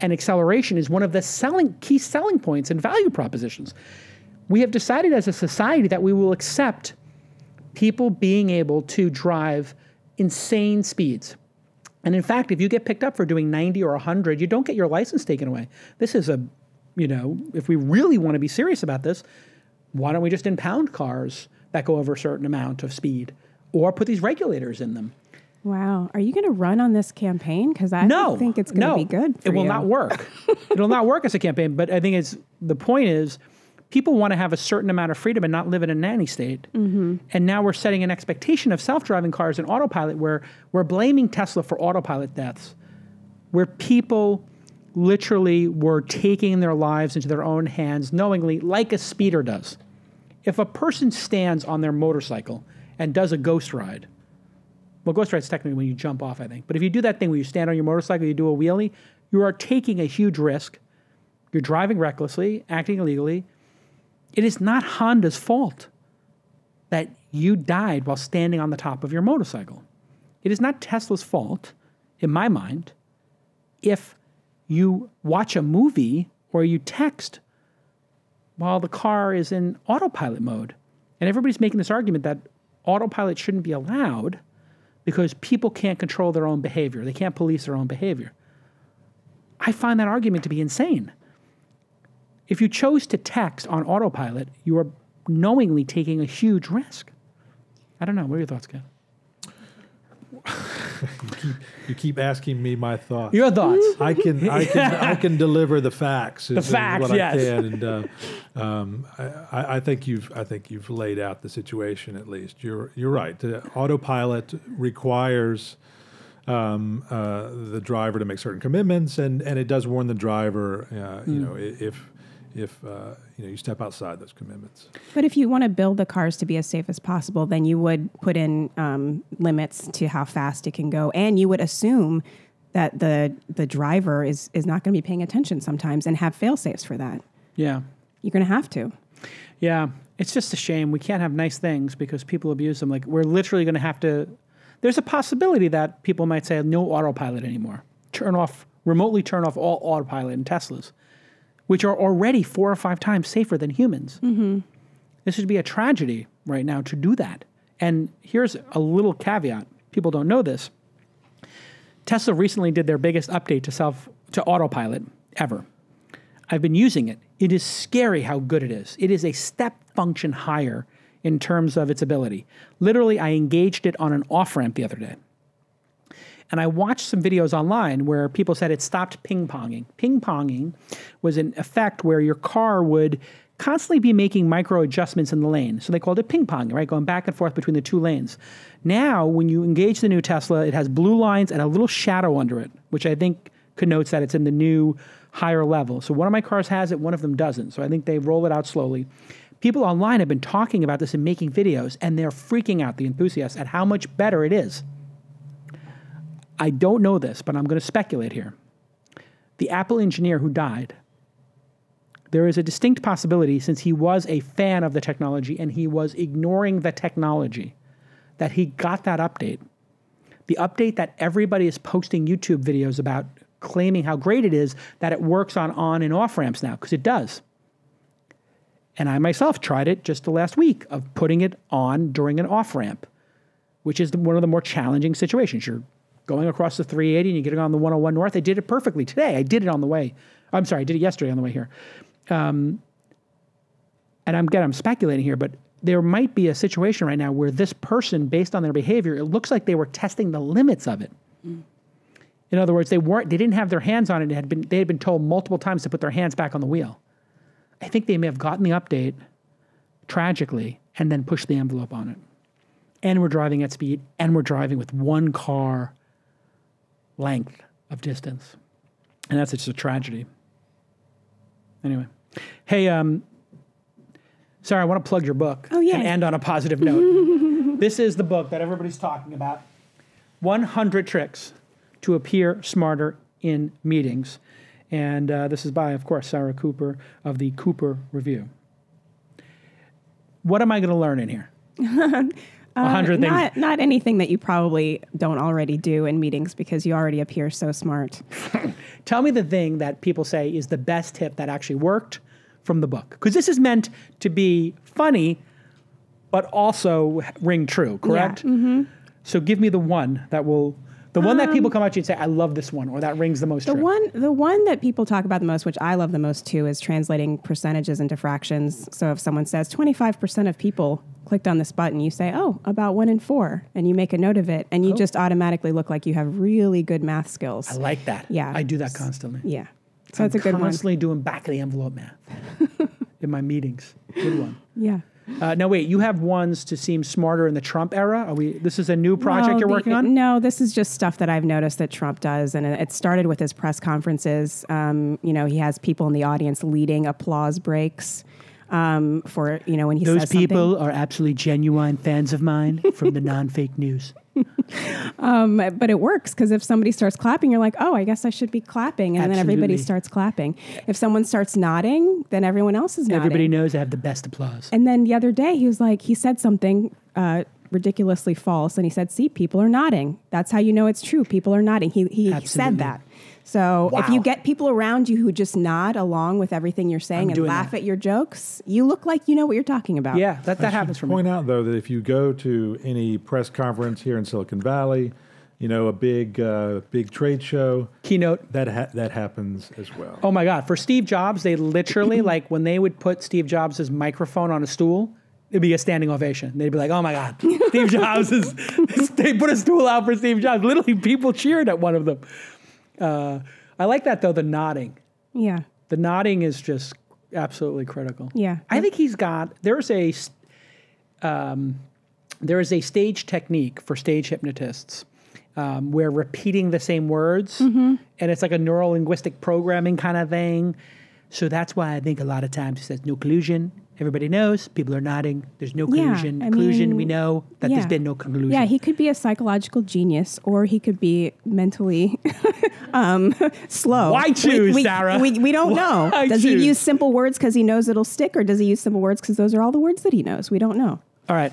and acceleration is one of the key selling points and value propositions. We have decided as a society that we will accept people being able to drive insane speeds. And in fact, if you get picked up for doing 90 or 100, you don't get your license taken away. This is if we really want to be serious about this, why don't we just impound cars that go over a certain amount of speed or put these regulators in them? Wow. Are you going to run on this campaign? Because I think it's going to be good for you. It will not work. It will not work as a campaign. But I think the point is people want to have a certain amount of freedom and not live in a nanny state. And now we're setting an expectation of self-driving cars and autopilot where we're blaming Tesla for autopilot deaths, where people literally were taking their lives into their own hands knowingly, like a speeder does. If a person stands on their motorcycle and does a ghost ride, well, ghost ride is technically when you jump off, I think. But if you do that thing where you stand on your motorcycle, you do a wheelie, you are taking a huge risk. You're driving recklessly, acting illegally. It is not Honda's fault that you died while standing on the top of your motorcycle. It is not Tesla's fault, in my mind, if you watch a movie or you text while the car is in autopilot mode. And everybody's making this argument that autopilot shouldn't be allowed because people can't control their own behavior. They can't police their own behavior. I find that argument to be insane. If you chose to text on autopilot, you are knowingly taking a huge risk. I don't know. What are your thoughts, Ken? You keep asking me my thoughts. Your thoughts. I can deliver the facts. The facts, what yes. I can, and I think you've laid out the situation at least. You're right. Autopilot requires the driver to make certain commitments, and it does warn the driver, if you step outside those commitments. But if you want to build the cars to be as safe as possible, then you would put in limits to how fast it can go, and you would assume that the driver is not going to be paying attention sometimes and have fail-safes for that. Yeah. You're going to have to. Yeah. It's just a shame. We can't have nice things because people abuse them. Like, we're literally going to have to... There's a possibility that people might say no autopilot anymore. Remotely turn off all autopilot in Teslas, which are already 4 or 5 times safer than humans. Mm-hmm. This would be a tragedy right now to do that. And here's a little caveat. People don't know this. Tesla recently did their biggest update to autopilot ever. I've been using it. It is scary how good it is. It is a step function higher in terms of its ability. Literally, I engaged it on an off-ramp the other day. And I watched some videos online where people said it stopped ping-ponging. Ping-ponging was an effect where your car would constantly be making micro adjustments in the lane. So they called it ping-ponging, right? Going back and forth between the 2 lanes. Now, when you engage the new Tesla, it has blue lines and a little shadow under it, which I think connotes that it's in the new higher level. So one of my cars has it, one of them doesn't. So I think they roll it out slowly. People online have been talking about this and making videos, and they're freaking out, the enthusiasts, at how much better it is. I don't know this, but I'm going to speculate here. The Apple engineer who died, there is a distinct possibility, since he was a fan of the technology and he was ignoring the technology, that he got that update. The update that everybody is posting YouTube videos about, claiming how great it is, that it works on and off ramps now, because it does. And I myself tried it just the last week of putting it on during an off-ramp, which is one of the more challenging situations. You're going across the 380 and you're getting on the 101 North. I did it perfectly today. I did it on the way. I'm sorry, I did it yesterday on the way here. And I'm speculating here, but there might be a situation right now where this person, based on their behavior, it looks like they were testing the limits of it. Mm. In other words, they didn't have their hands on it. They had been told multiple times to put their hands back on the wheel. I think they may have gotten the update, tragically, and then pushed the envelope on it. And we're driving at speed, and we're driving with 1 car length of distance. And that's just a tragedy. Anyway. Hey, Sarah, I want to plug your book and end on a positive note. This is the book that everybody's talking about, 100 Tricks to Appear Smarter in Meetings. And this is by, of course, Sarah Cooper of the CooperReview. What am I going to learn in here? 100 things. Not anything that you probably don't already do in meetings because you already appear so smart. Tell me the thing that people say is the best tip that actually worked from the book. Because this is meant to be funny, but also ring true, correct? Yeah. Mm-hmm. So give me the one that will... The one that people come up to you and say, I love this one, or that rings the most true. The one that people talk about the most, which I love the most too, is translating percentages into fractions. So if someone says 25% of people clicked on this button, you say, oh, about 1 in 4, and you make a note of it, and you just automatically look like you have really good math skills. I like that. Yeah. I do that constantly. Yeah. So it's a good one. I'm constantly doing back of the envelope math in my meetings. Good one. Yeah. Now, wait, you have ones to seem smarter in the Trump era? This is a new project you're working on? No, this is just stuff that I've noticed that Trump does. And it started with his press conferences. He has people in the audience leading applause breaks for, when he says something. Those people are absolutely genuine fans of mine from the non-fake news. But it works because if somebody starts clapping, you're like, oh, I guess I should be clapping. And then everybody starts clapping. If someone starts nodding, then everyone else is nodding. Everybody knows I have the best applause. And then the other day, he said something ridiculously false. And he said, see, people are nodding. That's how you know it's true. People are nodding. He said that. So if you get people around you who just nod along with everything you're saying and laugh at your jokes, you look like you know what you're talking about. Yeah, that happens for me. Point out, though, that if you go to any press conference here in Silicon Valley, a big trade show. Keynote. That happens as well. Oh, my God. For Steve Jobs, they literally, like when they would put Steve Jobs' microphone on a stool, it'd be a standing ovation. They'd be like, "Oh my God, Steve Jobs is." They put a stool out for Steve Jobs. Literally, people cheered at one of them. I like that though. The nodding. Yeah. The nodding is just absolutely critical. Yeah. I think he's got. There is a stage technique for stage hypnotists where repeating the same words, and it's like a neuro-linguistic programming kind of thing. So that's why I think a lot of times he says no collusion. Everybody knows. People are nodding. There's no collusion. Collusion, we know that there's been no collusion. Yeah, he could be a psychological genius, or he could be mentally slow. Why choose, Sarah? We don't know. Does he use simple words because he knows it'll stick, or does he use simple words because those are all the words that he knows? We don't know. All right.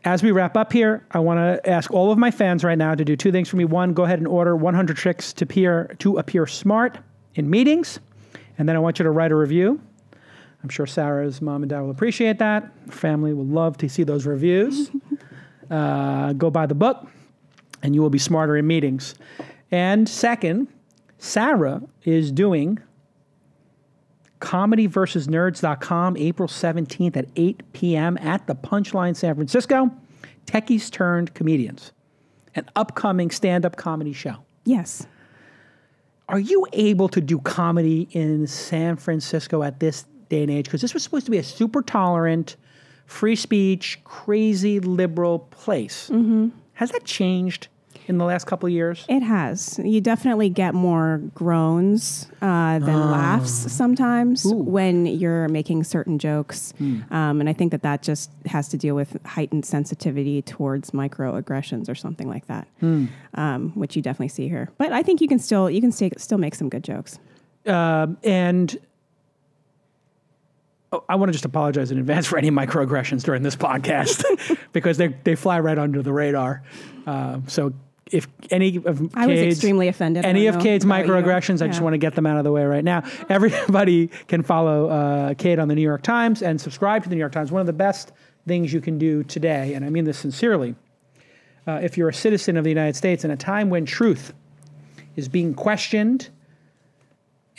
As we wrap up here, I want to ask all of my fans right now to do two things for me. One, go ahead and order 100 tricks to appear smart in meetings. And then I want you to write a review. I'm sure Sarah's mom and dad will appreciate that. Family will love to see those reviews. Go buy the book, and you will be smarter in meetings. And second, Sarah is doing comedyversusnerds.com April 17th at 8 p.m. at the Punchline San Francisco. Techies Turned Comedians, an upcoming stand-up comedy show. Yes. Are you able to do comedy in San Francisco at this day and age? Because this was supposed to be a super tolerant, free speech, crazy liberal place. Has that changed in the last couple of years? It has. You definitely get more groans than laughs sometimes when you're making certain jokes. And I think that just has to deal with heightened sensitivity towards microaggressions or something like that, which you definitely see here. But I think you can still make some good jokes. And I want to just apologize in advance for any microaggressions during this podcast because they fly right under the radar. So if any of Cade's, I was extremely offended. Any of Cade's microaggressions, I just want to get them out of the way right now. Everybody can follow Cade on the New York Times and subscribe to the New York Times. One of the best things you can do today, and I mean this sincerely, if you're a citizen of the United States in a time when truth is being questioned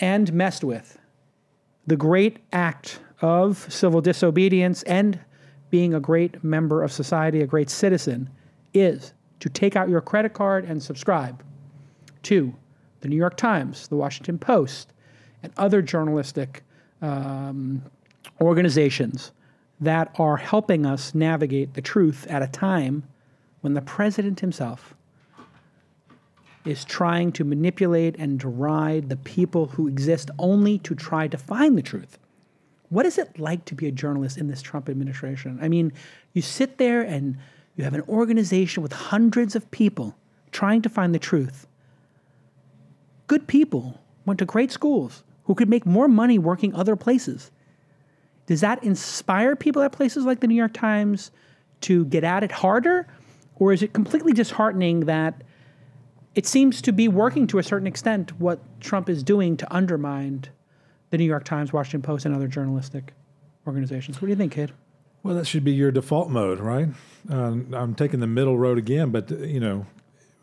and messed with, the great act of civil disobedience and being a great member of society, a great citizen, is to take out your credit card and subscribe to the New York Times, the Washington Post, and other journalistic organizations that are helping us navigate the truth at a time when the president himself is trying to manipulate and deride the people who exist only to try to find the truth. What is it like to be a journalist in this Trump administration? I mean, you sit there and you have an organization with hundreds of people trying to find the truth. Good people went to great schools who could make more money working other places. Does that inspire people at places like the New York Times to get at it harder? Or is it completely disheartening that it seems to be working to a certain extent what Trump is doing to undermine the New York Times, Washington Post, and other journalistic organizations? What do you think, Cade? Well, that should be your default mode, right? I'm taking the middle road again, but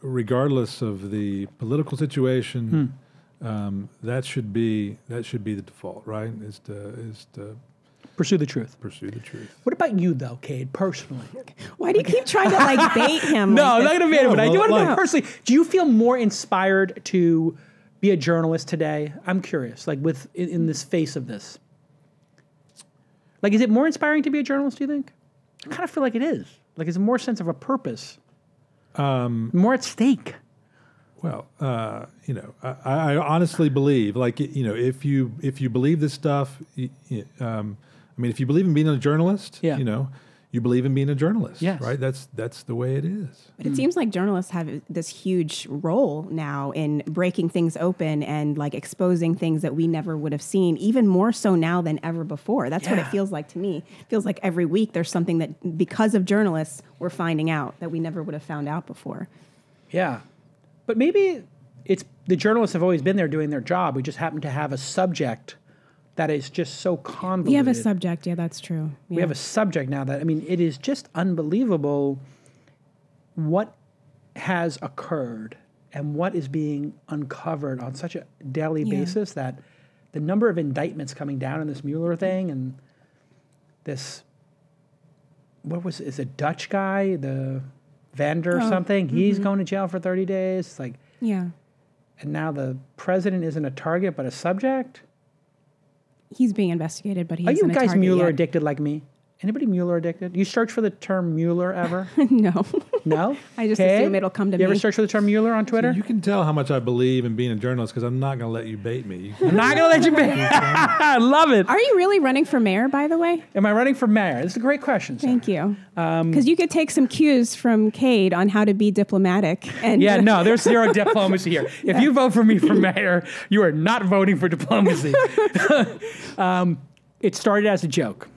regardless of the political situation, that should be the default, right? Is to pursue the truth. Pursue the truth. What about you, though, Cade, personally? Why do you keep trying to bait him? No, I'm not going to bait him, but I do want to know no. personally. Do you feel more inspired to be a journalist today? I'm curious, in this face of this. Is it more inspiring to be a journalist, do you think? I kind of feel like it is. It's a more sense of a purpose. More at stake. Well, I honestly believe, if you believe this stuff, if you believe in being a journalist, you believe in being a journalist, right? That's the way it is. But it seems like journalists have this huge role now in breaking things open and exposing things that we never would have seen, even more so now than ever before. That's what it feels like to me. It feels like every week there's something that, because of journalists, we're finding out that we never would have found out before. Yeah. But maybe it's the journalists have always been there doing their job. We just happen to have a subject that is just so convoluted. We have a subject. Yeah, that's true. Yeah. We have a subject now that, it is just unbelievable what has occurred and what is being uncovered on such a daily basis that the number of indictments coming down in this Mueller thing and this is a Dutch guy, the vendor or something? He's going to jail for 30 days. Like, Yeah. and now the president isn't a target but a subject. He's being investigated, but he's Are you in a guys target Mueller yet. addicted like me? Anybody Mueller addicted? You search for the term Mueller ever? No. No? I just Cade? assume it'll come to You me. ever search for the term Mueller on Twitter? You can tell how much I believe in being a journalist because I'm not going to let you bait me. I'm not going to let you be. I love it. Are you really running for mayor, by the way? Am I running for mayor? This is a great question, sir. Thank you. Because you could take some cues from Cade on how to be diplomatic. And Yeah, no, there's zero diplomacy here. If you vote for me for mayor, you are not voting for diplomacy. It started as a joke.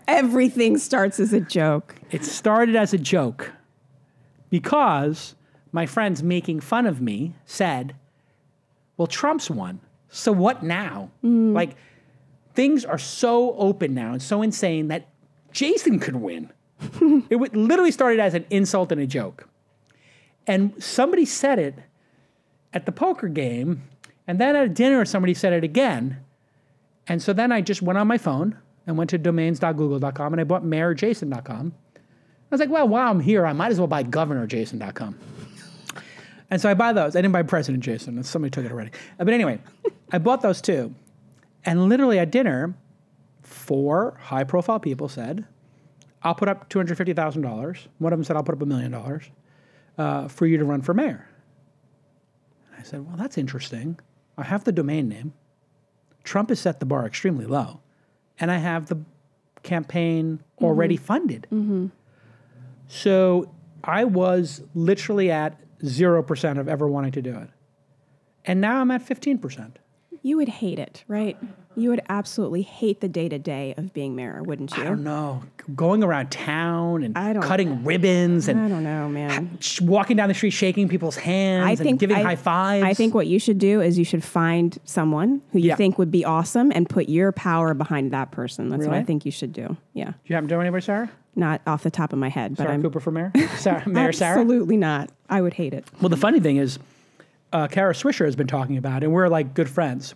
everything starts as a joke. It started as a joke because my friends making fun of me said, well, Trump's won. So what now? Like, things are so open now and so insane that Jason could win. It literally started as an insult and a joke. And somebody said it at the poker game, and then at dinner somebody said it again. And so then I just went on my phone and went to domains.google.com and I bought mayorjason.com. I was like, well, while I'm here, I might as well buy governorjason.com. And so I buy those. I didn't buy President Jason. Somebody took it already. But anyway, I bought those two. And literally at dinner, 4 high-profile people said, I'll put up $250,000. One of them said, I'll put up $1 million for you to run for mayor. I said, well, that's interesting. I have the domain name. Trump has set the bar extremely low. And I have the campaign already funded. So I was literally at 0% of ever wanting to do it. And now I'm at 15%. You would hate it, right? You would absolutely hate the day-to-day of being mayor, wouldn't you? I don't know. Going around town and I don't- cutting ribbons and I don't know, man. walking down the street shaking people's hands and giving high fives. I think what you should do is you should find someone who you Yeah. think would be awesome and put your power behind that person. That's what Really? I think you should do. Yeah. Do you happen to know anybody, Sarah? Not off the top of my head, but Sarah I'm Cooper for mayor? Mayor Sarah? absolutely not. I would hate it. Well, the funny thing is, Kara Swisher has been talking about it, and we're like good friends.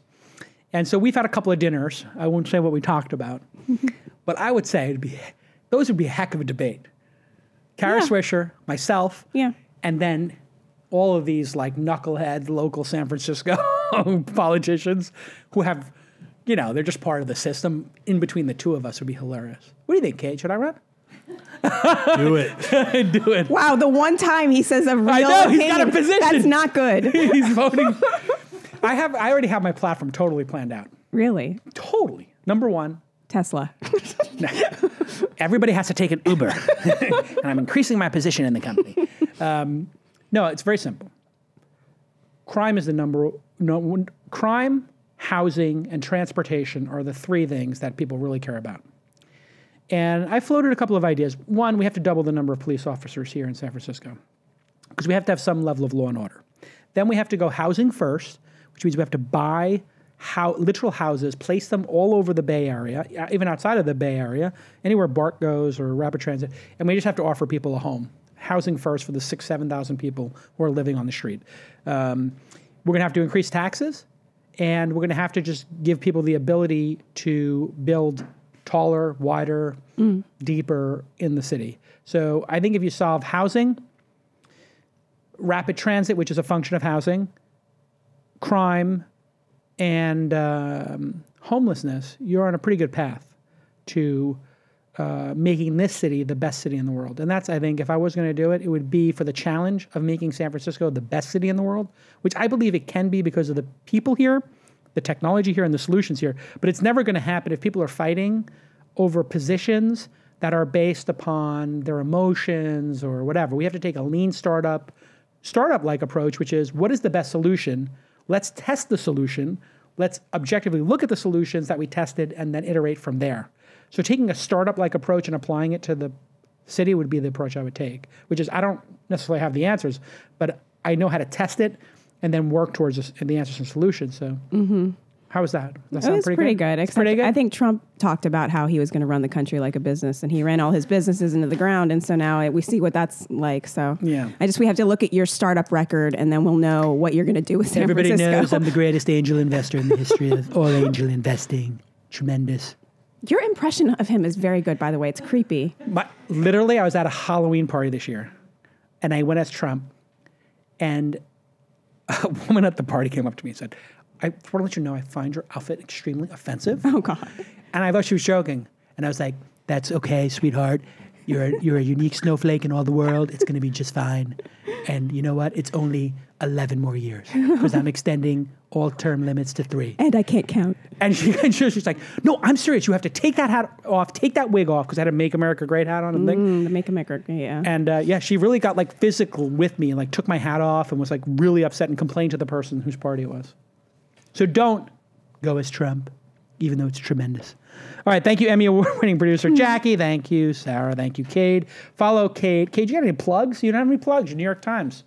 And so we've had a couple of dinners. I won't say what we talked about. But I would say those would be a heck of a debate. Kara Yeah. Swisher, myself, Yeah. and then all of these like knucklehead local San Francisco politicians who have, you know, they're just part of the system. In between the two of us would be hilarious. What do you think, Cade? Should I run? Do it. Do it. Wow, the one time he says a real I know, he's got a opinion, position. that's not good. He's voting. I already have my platform totally planned out. Really? Totally. Number one, Tesla. everybody has to take an Uber. And I'm increasing my position in the company. No, it's very simple. Crime is crime, housing, and transportation are the 3 things that people really care about. And I floated a couple of ideas. One, we have to double the number of police officers here in San Francisco because we have to have some level of law and order. Then we have to go housing first, which means we have to buy literal houses, place them all over the Bay Area, even outside of the Bay Area, anywhere BART goes or rapid transit, and we just have to offer people a home. Housing first for the 6,000-7,000 people who are living on the street. We're going to have to increase taxes, and we're going to have to just give people the ability to build taller, wider, deeper in the city. So I think if you solve housing, rapid transit, which is a function of housing, crime, and homelessness, you're on a pretty good path to making this city the best city in the world. And that's, I think, if I was going to do it, it would be for the challenge of making San Francisco the best city in the world, which I believe it can be because of the people here, the technology here, and the solutions here. But it's never going to happen if people are fighting over positions that are based upon their emotions or whatever. We have to take a lean startup-like approach, which is, what is the best solution? Let's test the solution. Let's objectively look at the solutions that we tested and then iterate from there. So taking a startup-like approach and applying it to the city would be the approach I would take, which is I don't necessarily have the answers, but I know how to test it and then work towards the answers and solutions. So how was that? Does that sound It's pretty good. It's pretty good? I think Trump talked about how he was going to run the country like a business, and he ran all his businesses into the ground, and so now we see what that's like. So Yeah. we have to look at your startup record, and then we'll know what you're going to do with San Everybody Francisco. knows I'm the greatest angel investor in the history of all angel investing. Tremendous. Your impression of him is very good, by the way. It's creepy. Literally, I was at a Halloween party this year, and I went as Trump, and a woman at the party came up to me and said, I want to let you know I find your outfit extremely offensive. Oh, God. And I thought she was joking. And I was like, that's okay, sweetheart. You're a unique snowflake in all the world. It's going to be just fine. And you know what? It's only 11 more years because I'm extending all term limits to 3. And I can't count. And she's like, no, I'm serious. You have to take that hat off, take that wig off, because I had a Make America Great hat on and thing. The Make America Great, yeah. And she really got like physical with me and like took my hat off and was like really upset and complained to the person whose party it was. So don't go as Trump, even though it's tremendous. All right, thank you, Emmy Award-winning producer Jackie. Thank you, Sarah. Thank you, Cade. Follow Cade. Cade, you got any plugs? You don't have any plugs. You're New York Times.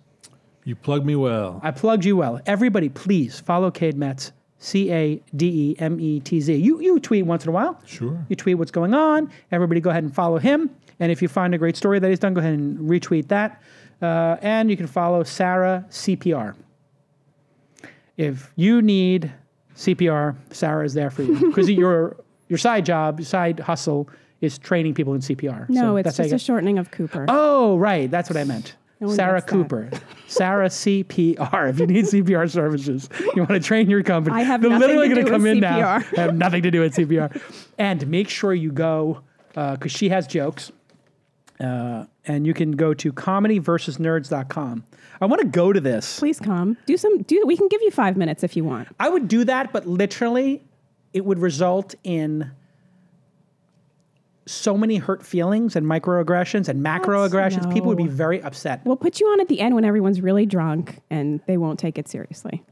You plugged me well. I plugged you well. Everybody, please follow Cade Metz, Cademetz. You tweet once in a while. Sure. You tweet what's going on. Everybody go ahead and follow him. And if you find a great story that he's done, go ahead and retweet that. And you can follow Sarah CPR. If you need CPR, Sarah is there for you. Because your side job, your side hustle is training people in CPR. No, so it's just a shortening of Cooper. Oh, right. That's what I meant. No one Sarah gets that. Cooper. Sarah CPR. If you need CPR services, you want to train your company. I have They're nothing literally to going do to come with in now. CPR. I have nothing to do with CPR. And make sure you go, because she has jokes. And you can go to comedyversusnerds.com. I want to go to this. Please come. We can give you 5 minutes if you want. I would do that, but literally it would result in so many hurt feelings and microaggressions and macroaggressions. People would be very upset. We'll put you on at the end when everyone's really drunk and they won't take it seriously.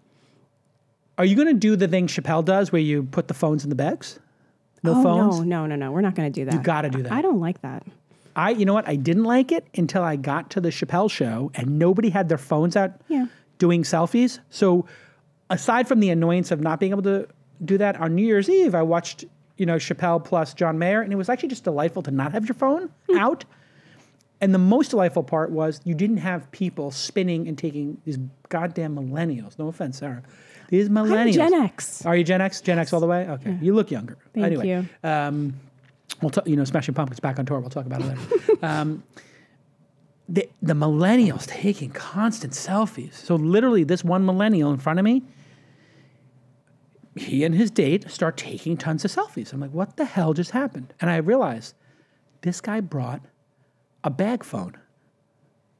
Are you going to do the thing Chappelle does where you put the phones in the bags? No phones? No. We're not going to do that. You got to do that. I don't like that. You know what? I didn't like it until I got to the Chappelle show and nobody had their phones out doing selfies. So aside from the annoyance of not being able to do that on New Year's Eve, I watched, Chappelle plus John Mayer, and it was actually just delightful to not have your phone out. And the most delightful part was you didn't have people spinning and taking these goddamn millennials. No offense, Sarah. These millennials. I'm Gen X. Are you Gen X? Gen X all the way? Okay. You look younger. Thank you. We'll Smashing Pumpkins back on tour. We'll talk about it later. The millennials taking constant selfies. So literally this one millennial in front of me, he and his date start taking tons of selfies. I'm like, what the hell just happened? And I realized this guy brought a bag phone.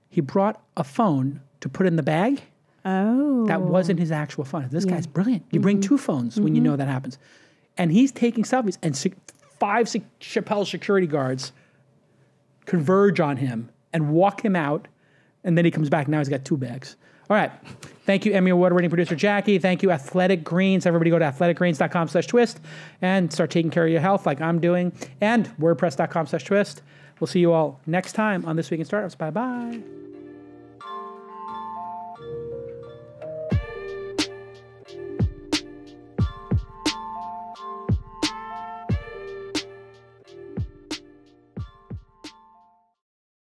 He brought a phone to put in the bag. Oh. That wasn't his actual phone. This guy's brilliant. You bring 2 phones when you know that happens. And he's taking selfies, and 5 Chappelle security guards converge on him and walk him out, and then he comes back. Now he's got 2 bags. All right. Thank you, Emmy Award-winning producer Jackie. Thank you, Athletic Greens. Everybody go to athleticgreens.com/twist and start taking care of your health like I'm doing, and wordpress.com/twist. We'll see you all next time on This Week in Startups. Bye-bye.